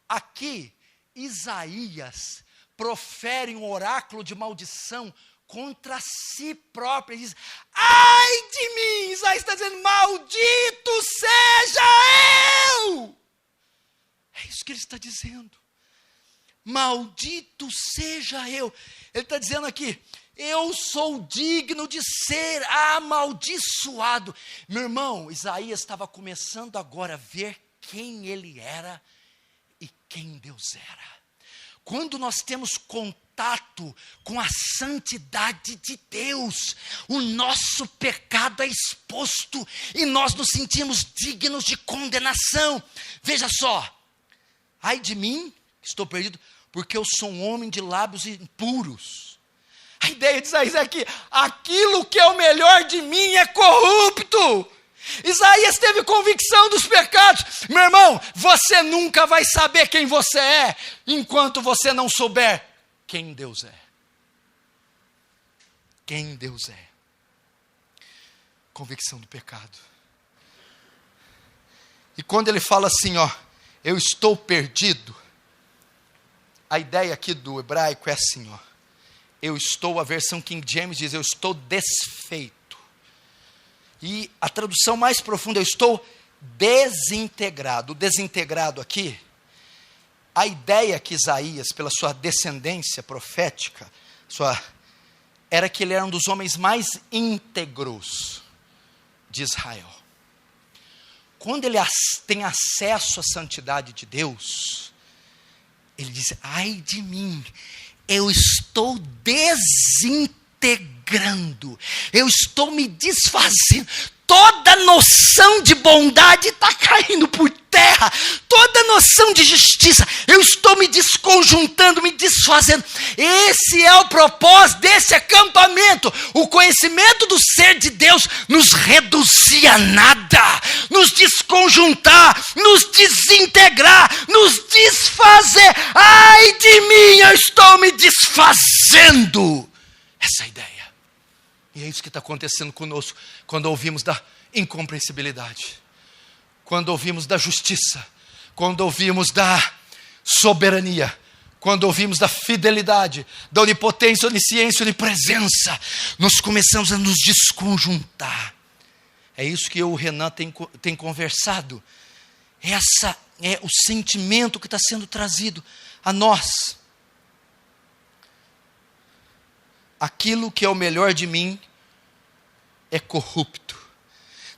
Aqui, Isaías profere um oráculo de maldição contra si próprio. Ele diz, ai de mim, Isaías está dizendo, maldito seja eu. É isso que ele está dizendo. Maldito seja eu. Ele está dizendo aqui, eu sou digno de ser amaldiçoado. Meu irmão, Isaías estava começando agora a ver quem ele era e quem Deus era. Quando nós temos contato com a santidade de Deus, o nosso pecado é exposto e nós nos sentimos dignos de condenação. Veja só, ai de mim, estou perdido, porque eu sou um homem de lábios impuros. A ideia de Isaías é que aquilo que é o melhor de mim é corrupto. Isaías teve convicção dos pecados. Meu irmão, você nunca vai saber quem você é, enquanto você não souber quem Deus é. Quem Deus é. Convicção do pecado. E quando ele fala assim, ó, eu estou perdido, a ideia aqui do hebraico é assim, ó. Eu estou, a versão King James diz, eu estou desfeito. E a tradução mais profunda, eu estou desintegrado. O desintegrado aqui, a ideia que Isaías, pela sua descendência profética, era que ele era um dos homens mais íntegros de Israel. Quando ele tem acesso à santidade de Deus, ele diz: ai de mim, eu estou desintegrando, eu estou me desfazendo, toda noção de bondade está caindo por terra, toda noção de justiça, eu estou me desconjuntando, me desfazendo. Esse é o propósito desse acampamento. O conhecimento do ser de Deus nos reduzir a nada, nos desconjuntar, nos desintegrar, nos desfazer. Ai de mim, eu estou me desfazendo. Essa é a ideia. E é isso que está acontecendo conosco quando ouvimos da incompreensibilidade, quando ouvimos da justiça, quando ouvimos da soberania, quando ouvimos da fidelidade, da onipotência, onisciência, onipresença. Nós começamos a nos desconjuntar. É isso que eu e o Renan tem conversado. Essa é o sentimento que está sendo trazido a nós. Aquilo que é o melhor de mim é corrupto.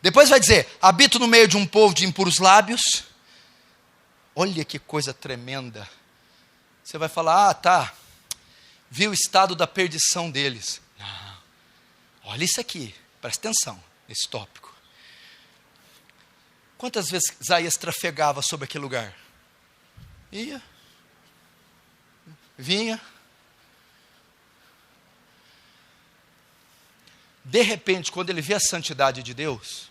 Depois vai dizer: habito no meio de um povo de impuros lábios. Olha que coisa tremenda. Você vai falar: ah, tá, vi o estado da perdição deles. Não. Olha isso aqui, presta atenção nesse tópico. Quantas vezes Isaías trafegava sobre aquele lugar? Ia, vinha. De repente, quando ele vê a santidade de Deus,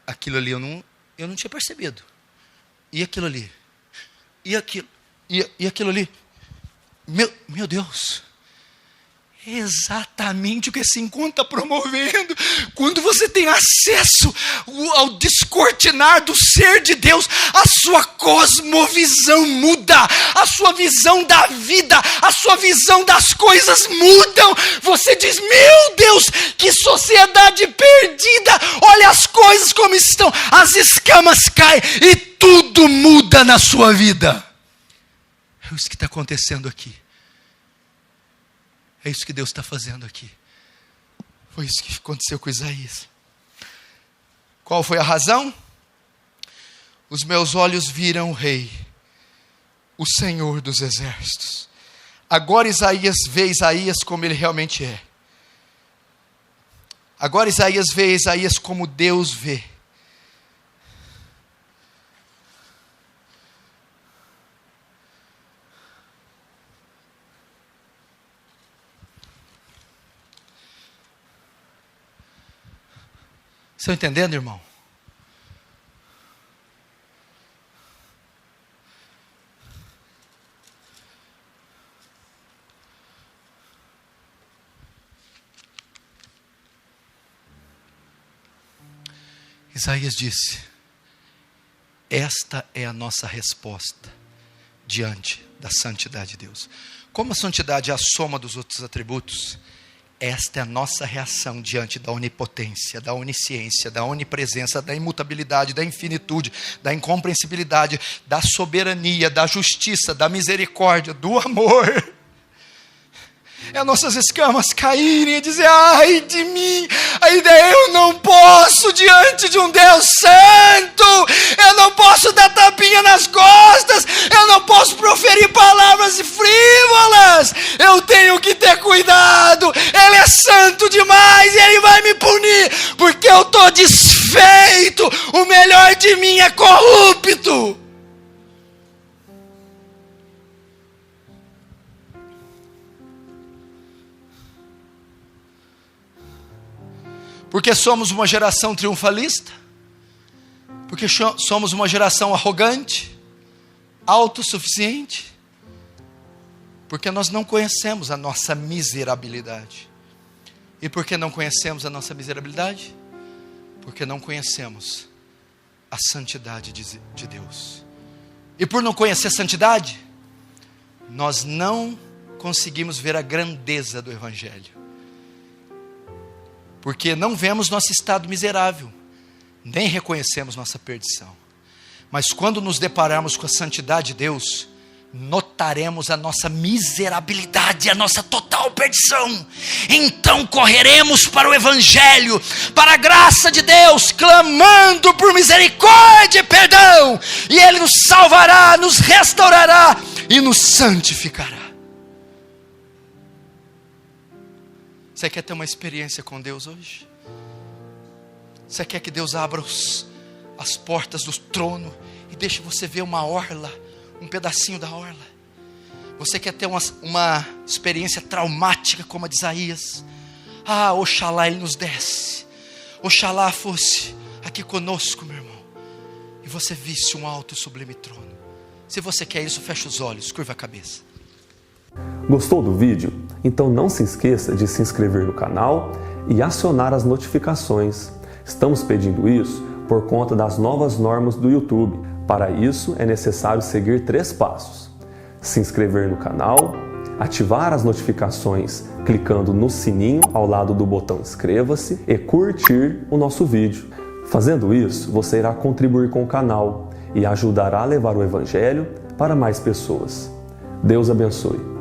aquilo ali eu não tinha percebido. E aquilo ali? E aquilo? E aquilo ali? Meu Deus! É exatamente o que esse encontro está promovendo. Quando você tem acesso ao descortinar do ser de Deus, a sua cosmovisão muda, a sua visão da vida, a sua visão das coisas mudam. Você diz: meu Deus, que sociedade perdida! Olha as coisas como estão, as escamas caem e tudo muda na sua vida. É isso que está acontecendo aqui. É isso que Deus está fazendo aqui. Foi isso que aconteceu com Isaías. Qual foi a razão? Os meus olhos viram o Rei, o Senhor dos Exércitos. Agora Isaías vê Isaías como ele realmente é. Agora Isaías vê Isaías como Deus vê. Estão entendendo, irmão? Isaías disse: esta é a nossa resposta diante da santidade de Deus. Como a santidade é a soma dos outros atributos, esta é a nossa reação diante da onipotência, da onisciência, da onipresença, da imutabilidade, da infinitude, da incompreensibilidade, da soberania, da justiça, da misericórdia, do amor. É nossas escamas caírem e dizer: ai de mim, a ideia: eu não posso diante de um Deus santo, eu não posso dar tapinha nas costas, eu não posso proferir palavras frívolas, eu tenho que ter cuidado, Ele é santo demais e Ele vai me punir, porque eu estou desfeito, o melhor de mim é corrupto. Porque somos uma geração triunfalista, porque somos uma geração arrogante, autossuficiente, porque nós não conhecemos a nossa miserabilidade. E por que não conhecemos a nossa miserabilidade? Porque não conhecemos a santidade de Deus. E por não conhecer a santidade, nós não conseguimos ver a grandeza do Evangelho. Porque não vemos nosso estado miserável, nem reconhecemos nossa perdição. Mas quando nos depararmos com a santidade de Deus, notaremos a nossa miserabilidade, a nossa total perdição. Então correremos para o Evangelho, para a graça de Deus, clamando por misericórdia e perdão, e Ele nos salvará, nos restaurará e nos santificará. Você quer ter uma experiência com Deus hoje? Você quer que Deus abra as portas do trono e deixe você ver uma orla, um pedacinho da orla? Você quer ter uma experiência traumática como a de Isaías? Oxalá Ele nos desse. Oxalá fosse aqui conosco, meu irmão, e você visse um alto e sublime trono. Se você quer isso, fecha os olhos, curva a cabeça. Gostou do vídeo? Então não se esqueça de se inscrever no canal e acionar as notificações. Estamos pedindo isso por conta das novas normas do YouTube. Para isso é necessário seguir 3 passos: se inscrever no canal, ativar as notificações clicando no sininho ao lado do botão inscreva-se e curtir o nosso vídeo. Fazendo isso, você irá contribuir com o canal e ajudará a levar o Evangelho para mais pessoas. Deus abençoe.